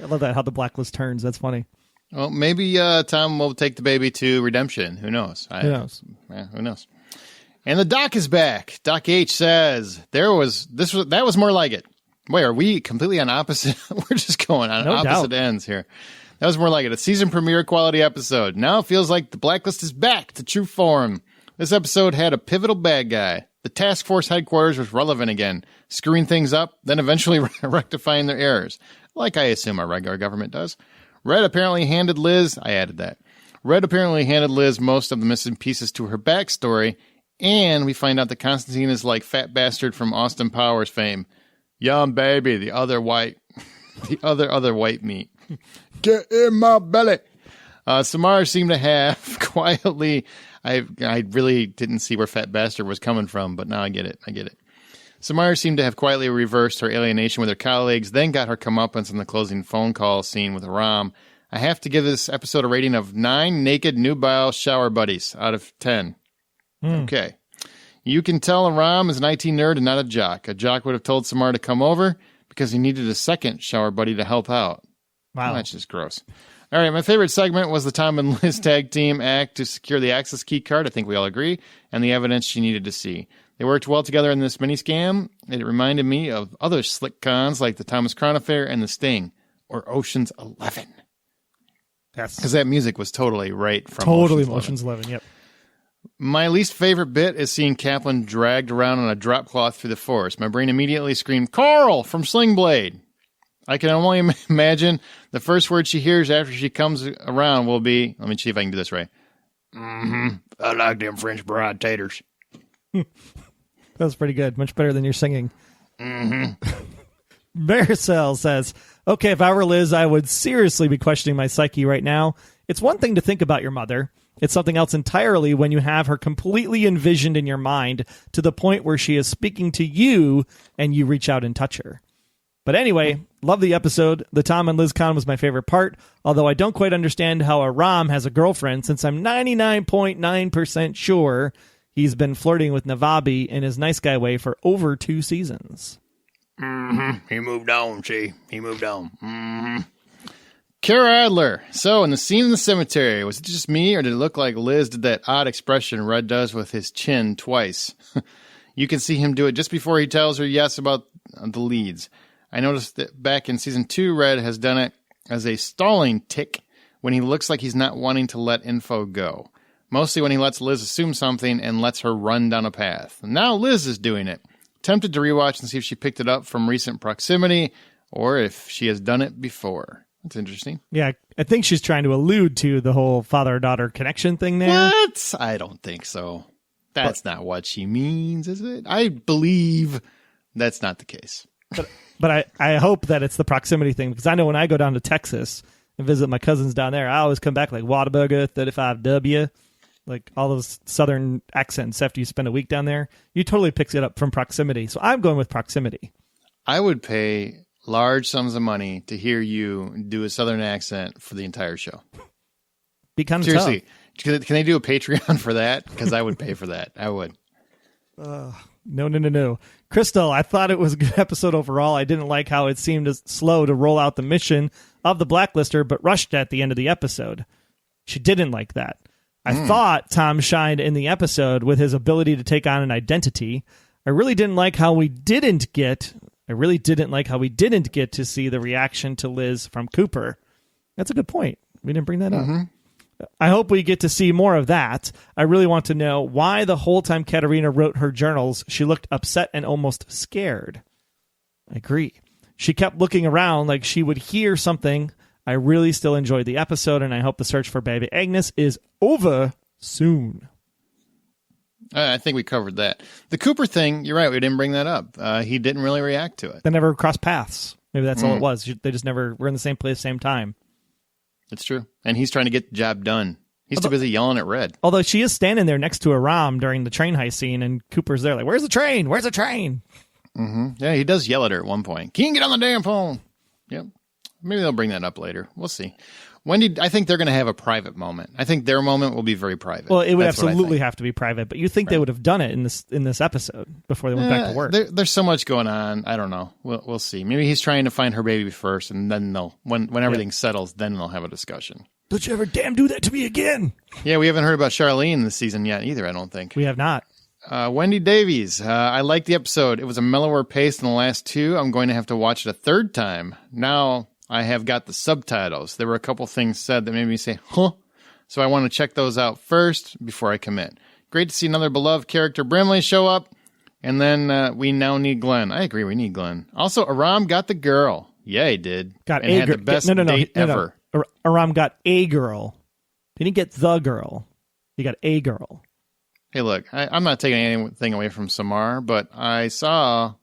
love that, how the Blacklist turns. That's funny. Well, maybe Tom will take the baby to redemption. Who knows? Who knows? Yeah, who knows? And the doc is back. Doc H says that was more like it. Wait, are we completely on opposite? We're just going on opposite ends here. That was more like it. A season premiere quality episode. Now it feels like the Blacklist is back to true form. This episode had a pivotal bad guy. The task force headquarters was relevant again, screwing things up, then eventually rectifying their errors, like I assume our regular government does. Red apparently handed Liz most of the missing pieces to her backstory, and we find out that Constantine is like Fat Bastard from Austin Powers fame. Yum, baby, the other white meat. Get in my belly. Samara seemed to have quietly, I really didn't see where Fat Bastard was coming from, but now I get it. Samara seemed to have quietly reversed her alienation with her colleagues, then got her comeuppance in the closing phone call scene with Aram. I have to give this episode a rating of 9 naked nubile shower buddies out of 10. Okay. You can tell Aram is an IT nerd and not a jock. A jock would have told Samara to come over because he needed a second shower buddy to help out. Wow. That's just gross. All right, my favorite segment was the Tom and Liz tag team act to secure the access key card, I think we all agree, and the evidence she needed to see. They worked well together in this mini-scam. It reminded me of other slick cons like the Thomas Crown Affair and The Sting, or Ocean's 11. Because that music was totally right from Ocean's 11, yep. My least favorite bit is seeing Kaplan dragged around on a drop cloth through the forest. My brain immediately screamed, Carl from Sling Blade. I can only imagine the first word she hears after she comes around will be, let me see if I can do this right. I like them French fried taters. That was pretty good. Much better than your singing. Maricel says, okay, if I were Liz, I would seriously be questioning my psyche right now. It's one thing to think about your mother. It's something else entirely when you have her completely envisioned in your mind to the point where she is speaking to you and you reach out and touch her. But anyway, love the episode. The Tom and Liz con was my favorite part, although I don't quite understand how Aram has a girlfriend since I'm 99.9% sure he's been flirting with Navabi in his nice guy way for over 2 seasons. He moved on, see? He moved on. Kara Adler. So, in the scene in the cemetery, was it just me, or did it look like Liz did that odd expression Red does with his chin twice? You can see him do it just before he tells her yes about the leads. I noticed that back in season 2, Red has done it as a stalling tick when he looks like he's not wanting to let info go. Mostly when he lets Liz assume something and lets her run down a path. Now Liz is doing it. Tempted to rewatch and see if she picked it up from recent proximity or if she has done it before. That's interesting. Yeah, I think she's trying to allude to the whole father-daughter connection thing there. What? I don't think so. That's not what she means, is it? I believe that's not the case. But I hope that it's the proximity thing, because I know when I go down to Texas and visit my cousins down there, I always come back like Whataburger, 35W, like all those southern accents after you spend a week down there. You totally picks it up from proximity. So I'm going with proximity. I would pay large sums of money to hear you do a southern accent for the entire show. Be kind of seriously, tough. Can they do a Patreon for that? Because I would pay for that. I would. No. Crystal, I thought it was a good episode overall. I didn't like how it seemed slow to roll out the mission of the Blacklister, but rushed at the end of the episode. She didn't like that. I thought Tom shined in the episode with his ability to take on an identity. I really didn't like how we didn't get to see the reaction to Liz from Cooper. That's a good point. We didn't bring that up. I hope we get to see more of that. I really want to know why the whole time Katerina wrote her journals, she looked upset and almost scared. I agree. She kept looking around like she would hear something. I really still enjoyed the episode, and I hope the search for baby Agnes is over soon. I think we covered that. The Cooper thing, you're right, we didn't bring that up. He didn't really react to it. They never crossed paths. Maybe that's all it was. They just never were in the same place, same time. It's true. And he's trying to get the job done. He's too busy yelling at Red. Although she is standing there next to Aram during the train heist scene, and Cooper's there like, where's the train? Where's the train? Yeah, he does yell at her at one point. Can't get on the damn phone. Yep. Maybe they'll bring that up later. We'll see. Wendy, I think they're going to have a private moment. I think their moment will be very private. Well, it would absolutely have to be private, but you think they would have done it in this episode before they went back to work. There's so much going on. I don't know. We'll see. Maybe he's trying to find her baby first, and then when everything settles, then they'll have a discussion. Don't you ever damn do that to me again. Yeah, we haven't heard about Charlene this season yet either, I don't think. We have not. Wendy Davies. I liked the episode. It was a mellower pace than the last two. I'm going to have to watch it a third time. Now I have got the subtitles. There were a couple things said that made me say, huh? So I want to check those out first before I commit. Great to see another beloved character, Brimley, show up. And then we now need Glenn. I agree, we need Glenn. Also, Aram got the girl. Yeah, he did. Got and a had girl. the best date ever. No. Aram got a girl. He didn't get the girl. He got a girl. Hey, look, I'm not taking anything away from Samar, but I saw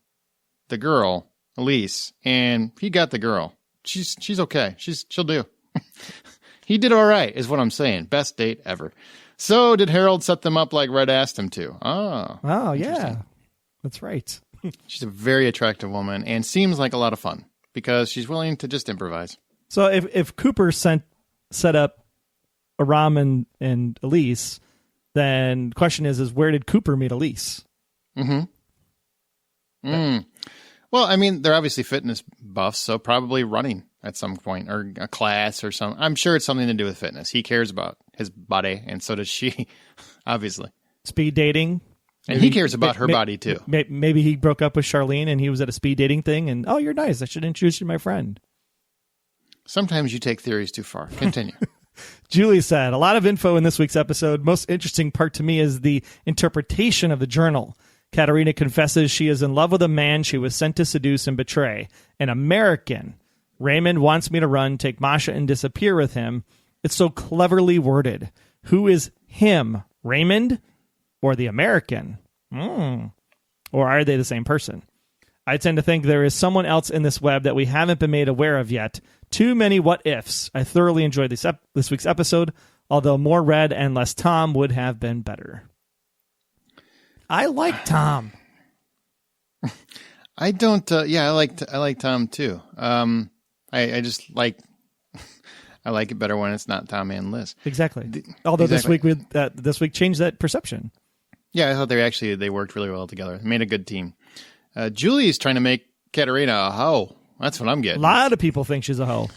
the girl, Elise, and he got the girl. She's okay. She'll do. He did all right, is what I'm saying. Best date ever. So did Harold set them up like Red asked him to? Oh, yeah. That's right. She's a very attractive woman and seems like a lot of fun because she's willing to just improvise. So if Cooper set up Aram and Elise, then the question is where did Cooper meet Elise? Well, I mean, they're obviously fitness buffs, so probably running at some point or a class or something. I'm sure it's something to do with fitness. He cares about his body, and so does she, obviously. Speed dating. And he cares about her body, too. Maybe he broke up with Charlene, and he was at a speed dating thing, and, oh, you're nice. I should introduce you to my friend. Sometimes you take theories too far. Continue. Julie said, a lot of info in this week's episode. Most interesting part to me is the interpretation of the journal. Katerina confesses she is in love with a man she was sent to seduce and betray. An American. Raymond wants me to run, take Masha, and disappear with him. It's so cleverly worded. Who is him? Raymond? Or the American? Or are they the same person? I tend to think there is someone else in this web that we haven't been made aware of yet. Too many what-ifs. I thoroughly enjoyed this week's episode, although more Red and less Tom would have been better. I like Tom. I don't. I like Tom too. I just like. I like it better when it's not Tom and Liz. Exactly. Although this week changed that perception. Yeah, I thought they worked really well together. They made a good team. Julie's trying to make Katerina a hoe. That's what I'm getting. A lot of people think she's a hoe.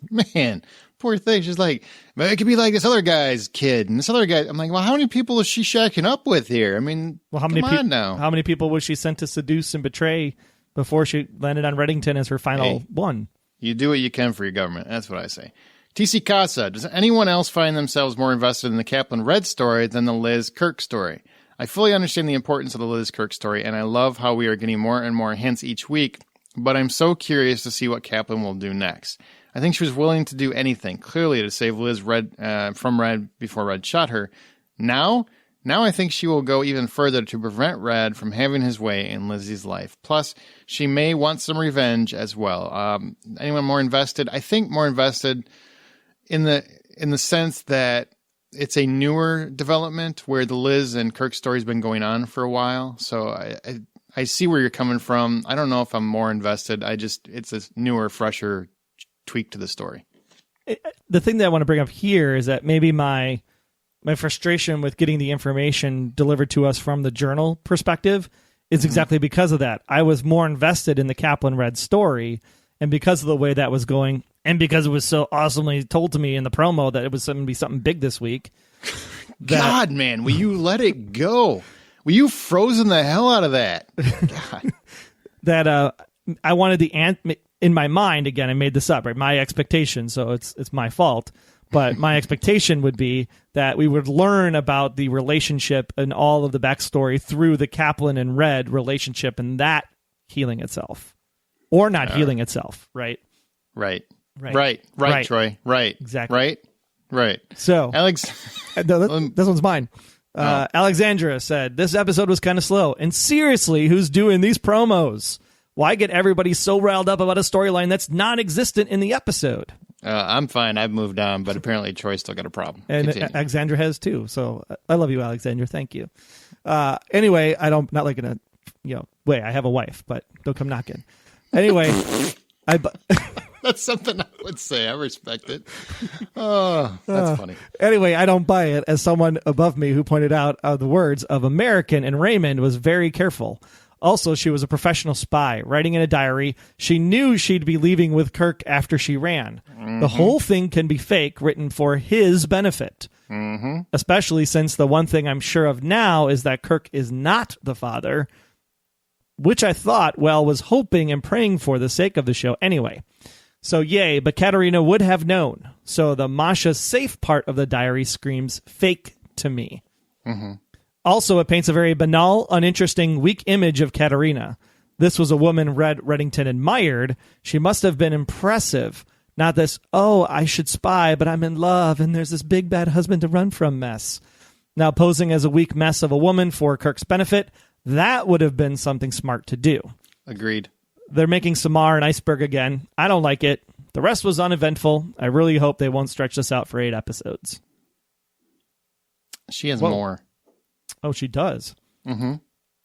Man, poor thing. She's like, it could be like this other guy's kid and this other guy. I'm like, well, how many people is she shacking up with here? I mean, how many people was she sent to seduce and betray before she landed on Reddington as her final one? You do what you can for your government. That's what I say. TC Casa, does anyone else find themselves more invested in the Kaplan Red story than the Liz Kirk story? I fully understand the importance of the Liz Kirk story, and I love how we are getting more and more hints each week, but I'm so curious to see what Kaplan will do next. I think she was willing to do anything, clearly, to save Liz from Red before Red shot her. Now I think she will go even further to prevent Red from having his way in Lizzie's life. Plus, she may want some revenge as well. Anyone more invested? I think more invested in the sense that it's a newer development where the Liz and Kirk story's been going on for a while. So I see where you're coming from. I don't know if I'm more invested. It's a newer, fresher tweak to the story. The thing that I want to bring up here is that maybe my frustration with getting the information delivered to us from the journal perspective is exactly because of that. I was more invested in the Kaplan Red story, and because of the way that was going, and because it was so awesomely told to me in the promo that it was going to be something big this week. God, man, will you let it go? Will you frozen the hell out of that? God. That I wanted the in my mind, again, I made this up, right? My expectation, so it's my fault. But my expectation would be that we would learn about the relationship and all of the backstory through the Kaplan and Red relationship and that healing itself. Or not healing itself, right? Right, Troy. Right. Exactly. Right. So, Alex, this one's mine. Alexandra said, this episode was kind of slow. And seriously, who's doing these promos? Why get everybody so riled up about a storyline that's non-existent in the episode? I'm fine. I've moved on, but apparently Troy's still got a problem. And Alexandra has too. So I love you, Alexandra. Thank you. Anyway, not like in a way. I have a wife, but don't come knocking. Anyway, that's something I would say. I respect it. Oh, that's funny. Anyway, I don't buy it. As someone above me who pointed out the words of American and Raymond was very careful. Also, she was a professional spy, writing in a diary. She knew she'd be leaving with Kirk after she ran. Mm-hmm. The whole thing can be fake, written for his benefit. Mm-hmm. Especially since the one thing I'm sure of now is that Kirk is not the father, which I thought, was hoping and praying for the sake of the show anyway. So yay, but Katerina would have known. So the Masha safe part of the diary screams fake to me. Mm-hmm. Also, it paints a very banal, uninteresting, weak image of Katerina. This was a woman Reddington admired. She must have been impressive. Not this, oh, I should spy, but I'm in love, and there's this big bad husband to run from mess. Now, posing as a weak mess of a woman for Kirk's benefit, that would have been something smart to do. Agreed. They're making Samar an iceberg again. I don't like it. The rest was uneventful. I really hope they won't stretch this out for 8 episodes. She has more. Oh, she does. Mm-hmm.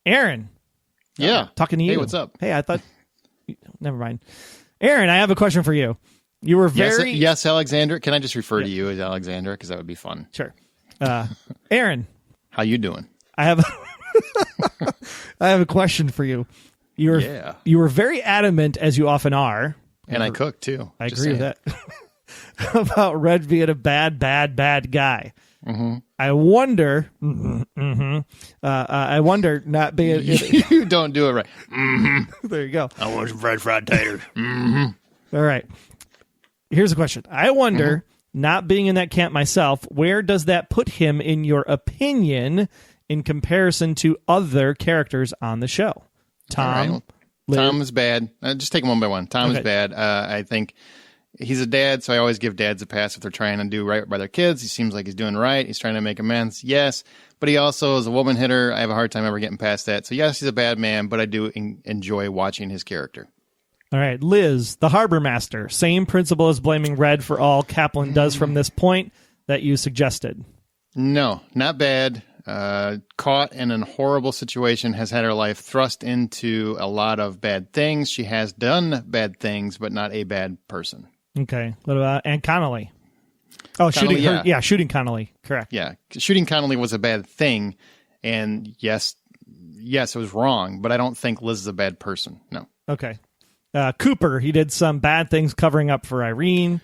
Aaron. Yeah. Talking to you. Hey, what's up? Hey, I thought... Never mind. Aaron, I have a question for you. You were very... Yes, Alexander. Can I just refer to you as Alexander? Because that would be fun. Sure. Aaron. How you doing? I have a question for you. You were very adamant, as you often are. And I cook, too. I agree with that. About Red being a bad guy. Mm-hmm. I wonder... I wonder not being... You don't do it right. Mm-hmm. There you go. I want some fried taters. Mm-hmm. All right. Here's a question. I wonder, not being in that camp myself, where does that put him, in your opinion, in comparison to other characters on the show? Tom? Right. Tom is bad. Just take them one by one. Tom is bad. I think he's a dad, so I always give dads a pass if they're trying to do right by their kids. He seems like he's doing right. He's trying to make amends. Yes. But he also is a woman hitter. I have a hard time ever getting past that. So, yes, he's a bad man, but I do enjoy watching his character. All right, Liz, the harbor master. Same principle as blaming Red for all Kaplan does from this point that you suggested. No, not bad. Caught in a horrible situation, has had her life thrust into a lot of bad things. She has done bad things, but not a bad person. Okay. What about Anne Connolly? Oh, Connolly, shooting Connolly. Correct. Yeah, shooting Connolly was a bad thing, and yes, it was wrong, but I don't think Liz is a bad person. No. Okay. Cooper, he did some bad things covering up for Irene.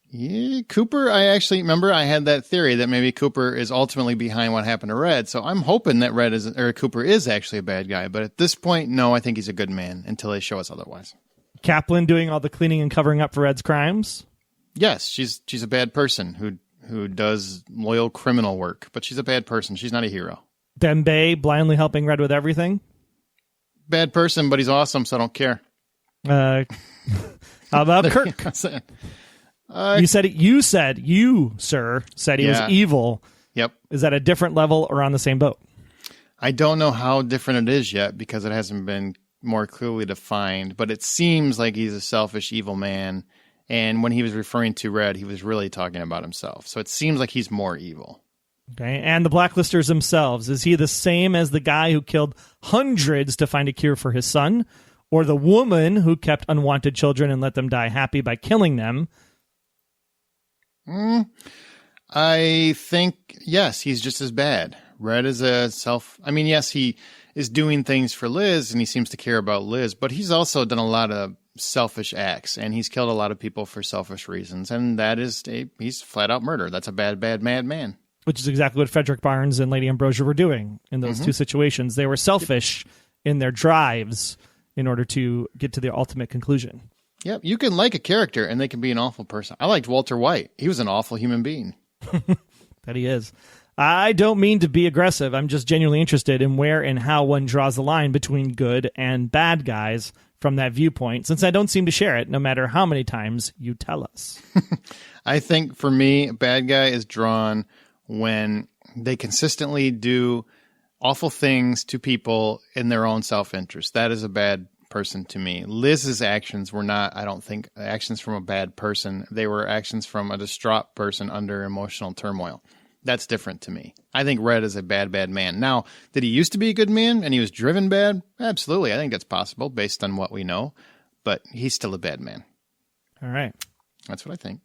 Yeah, Cooper, I actually remember I had that theory that maybe Cooper is ultimately behind what happened to Red. So I'm hoping that Cooper is actually a bad guy. But at this point, no, I think he's a good man until they show us otherwise. Kaplan doing all the cleaning and covering up for Red's crimes. Yes, she's a bad person who does loyal criminal work, but she's a bad person. She's not a hero. Dembe blindly helping Red with everything. Bad person, but he's awesome, so I don't care. How about Kirk? You, sir, said he was evil. Yep. Is that a different level or on the same boat? I don't know how different it is yet because it hasn't been more clearly defined, but it seems like he's a selfish, evil man. And when he was referring to Red, he was really talking about himself. So it seems like he's more evil. Okay. And the Blacklisters themselves, is he the same as the guy who killed hundreds to find a cure for his son? Or the woman who kept unwanted children and let them die happy by killing them? I think, yes, he's just as bad. Red is yes, he is doing things for Liz and he seems to care about Liz, but he's also done a lot of selfish acts and he's killed a lot of people for selfish reasons. And that is, he's flat out murder. That's a bad mad man. Which is exactly what Frederick Barnes and Lady Ambrosia were doing in those two situations. They were selfish in their drives in order to get to the ultimate conclusion. Yep, you can like a character and they can be an awful person. I liked Walter White. He was an awful human being. That he is. I don't mean to be aggressive. I'm just genuinely interested in where and how one draws the line between good and bad guys from that viewpoint, since I don't seem to share it, no matter how many times you tell us. I think for me, a bad guy is drawn when they consistently do awful things to people in their own self-interest. That is a bad person to me. Liz's actions were not, I don't think, actions from a bad person. They were actions from a distraught person under emotional turmoil. That's different to me. I think Red is a bad man. Now, did he used to be a good man and he was driven bad? Absolutely. I think that's possible based on what we know, but he's still a bad man. All right. That's what I think.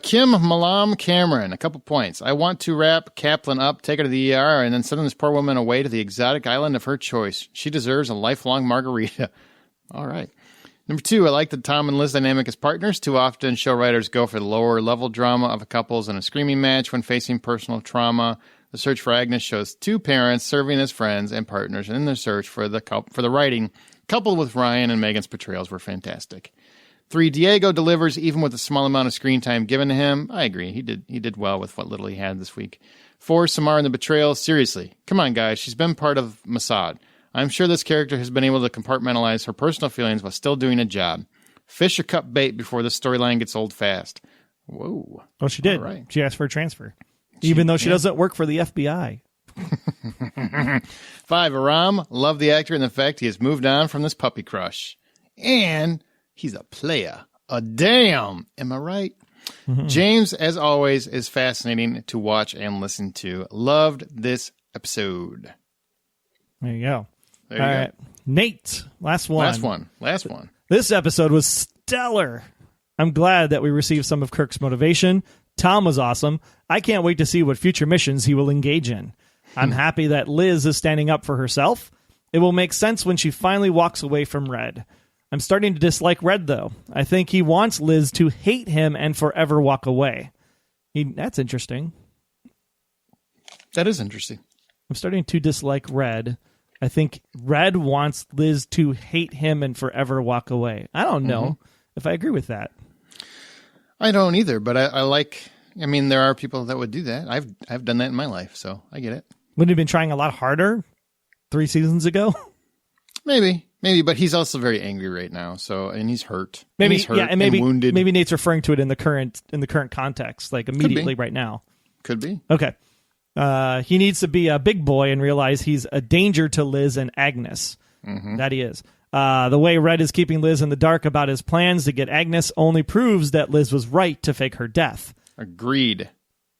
Kim Malam Cameron, a couple points. I want to wrap Kaplan up, take her to the ER, and then send this poor woman away to the exotic island of her choice. She deserves a lifelong margarita. All right. Number 2, I like the Tom and Liz dynamic as partners. Too often, show writers go for the lower level drama of a couples in a screaming match when facing personal trauma. The Search for Agnes shows 2 parents serving as friends and partners in their search for the writing, coupled with Ryan and Megan's portrayals, were fantastic. 3, Diego delivers even with the small amount of screen time given to him. I agree. He did well with what little he had this week. 4, Samar and the betrayal. Seriously. Come on, guys. She's been part of Mossad. I'm sure this character has been able to compartmentalize her personal feelings while still doing a job. Fish or cut bait before this storyline gets old fast. Whoa. Oh, she did. All right. She asked for a transfer. Even though she doesn't work for the FBI. 5, Aram. Love the actor and the fact he has moved on from this puppy crush. And he's a player. A damn. Am I right? Mm-hmm. James, as always, is fascinating to watch and listen to. Loved this episode. There you go. There you All go. right. Nate, last one. Last one. This episode was stellar. I'm glad that we received some of Kirk's motivation. Tom was awesome. I can't wait to see what future missions he will engage in. I'm happy that Liz is standing up for herself. It will make sense when she finally walks away from Red. I'm starting to dislike Red, though. I think he wants Liz to hate him and forever walk away. That's interesting. That is interesting. I'm starting to dislike Red. I think Red wants Liz to hate him and forever walk away. I don't know if I agree with that. I don't either, but I mean, there are people that would do that. I've done that in my life, so I get it. Wouldn't he have been trying a lot harder 3 seasons ago? Maybe, but he's also very angry right now. So, and he's hurt. Maybe, and he's hurt and wounded. Maybe Nate's referring to it in the current context, like immediately right now. Could be. Okay. He needs to be a big boy and realize he's a danger to Liz and Agnes. That he is. The way Red is keeping Liz in the dark about his plans to get Agnes only proves that Liz was right to fake her death. Agreed.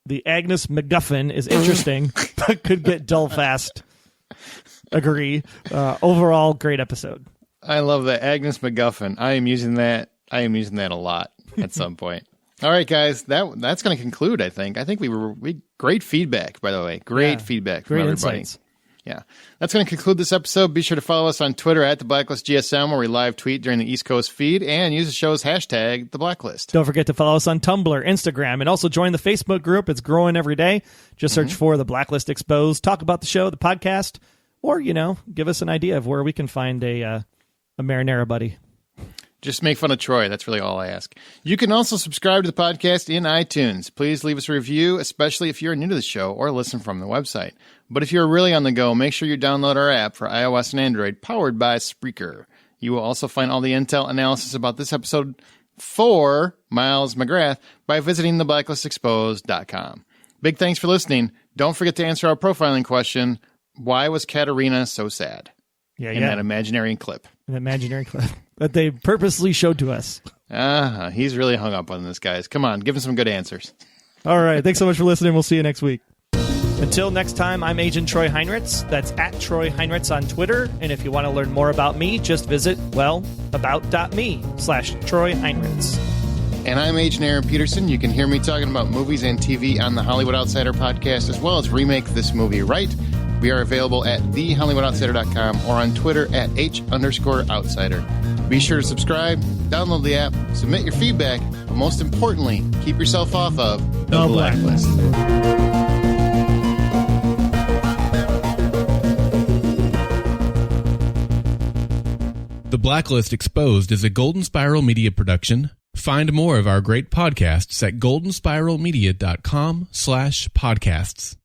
The Agnes MacGuffin is interesting, but could get dull fast. Agree. Overall, great episode. I love that. Agnes MacGuffin. I am using that a lot at some point. All right, guys, that's going to conclude, I think. I think we great feedback, by the way. Great feedback from everybody. Insights. Yeah. That's going to conclude this episode. Be sure to follow us on Twitter at The Blacklist GSM, where we live tweet during the East Coast feed, and use the show's hashtag, The Blacklist. Don't forget to follow us on Tumblr, Instagram, and also join the Facebook group. It's growing every day. Just search for The Blacklist Exposed. Talk about the show, the podcast, or, give us an idea of where we can find a marinara buddy. Just make fun of Troy. That's really all I ask. You can also subscribe to the podcast in iTunes. Please leave us a review, especially if you're new to the show, or listen from the website. But if you're really on the go, make sure you download our app for iOS and Android, powered by Spreaker. You will also find all the intel analysis about this episode for Miles McGrath by visiting theblacklistexposed.com. Big thanks for listening. Don't forget to answer our profiling question, why was Katarina so sad? In that imaginary clip. An imaginary clip that they purposely showed to us. He's really hung up on this, guys. Come on, give him some good answers. All right. Thanks so much for listening. We'll see you next week. Until next time, I'm Agent Troy Heinritz. That's at Troy Heinritz on Twitter. And if you want to learn more about me, just visit, about.me/Troy Heinritz. And I'm Agent Aaron Peterson. You can hear me talking about movies and TV on the Hollywood Outsider podcast, as well as Remake This Movie Right. We are available at thehollywoodoutsider.com or on Twitter at H_outsider. Be sure to subscribe, download the app, submit your feedback, but most importantly, keep yourself off of the Blacklist. The Blacklist Exposed is a Golden Spiral Media production. Find more of our great podcasts at goldenspiralmedia.com/podcasts.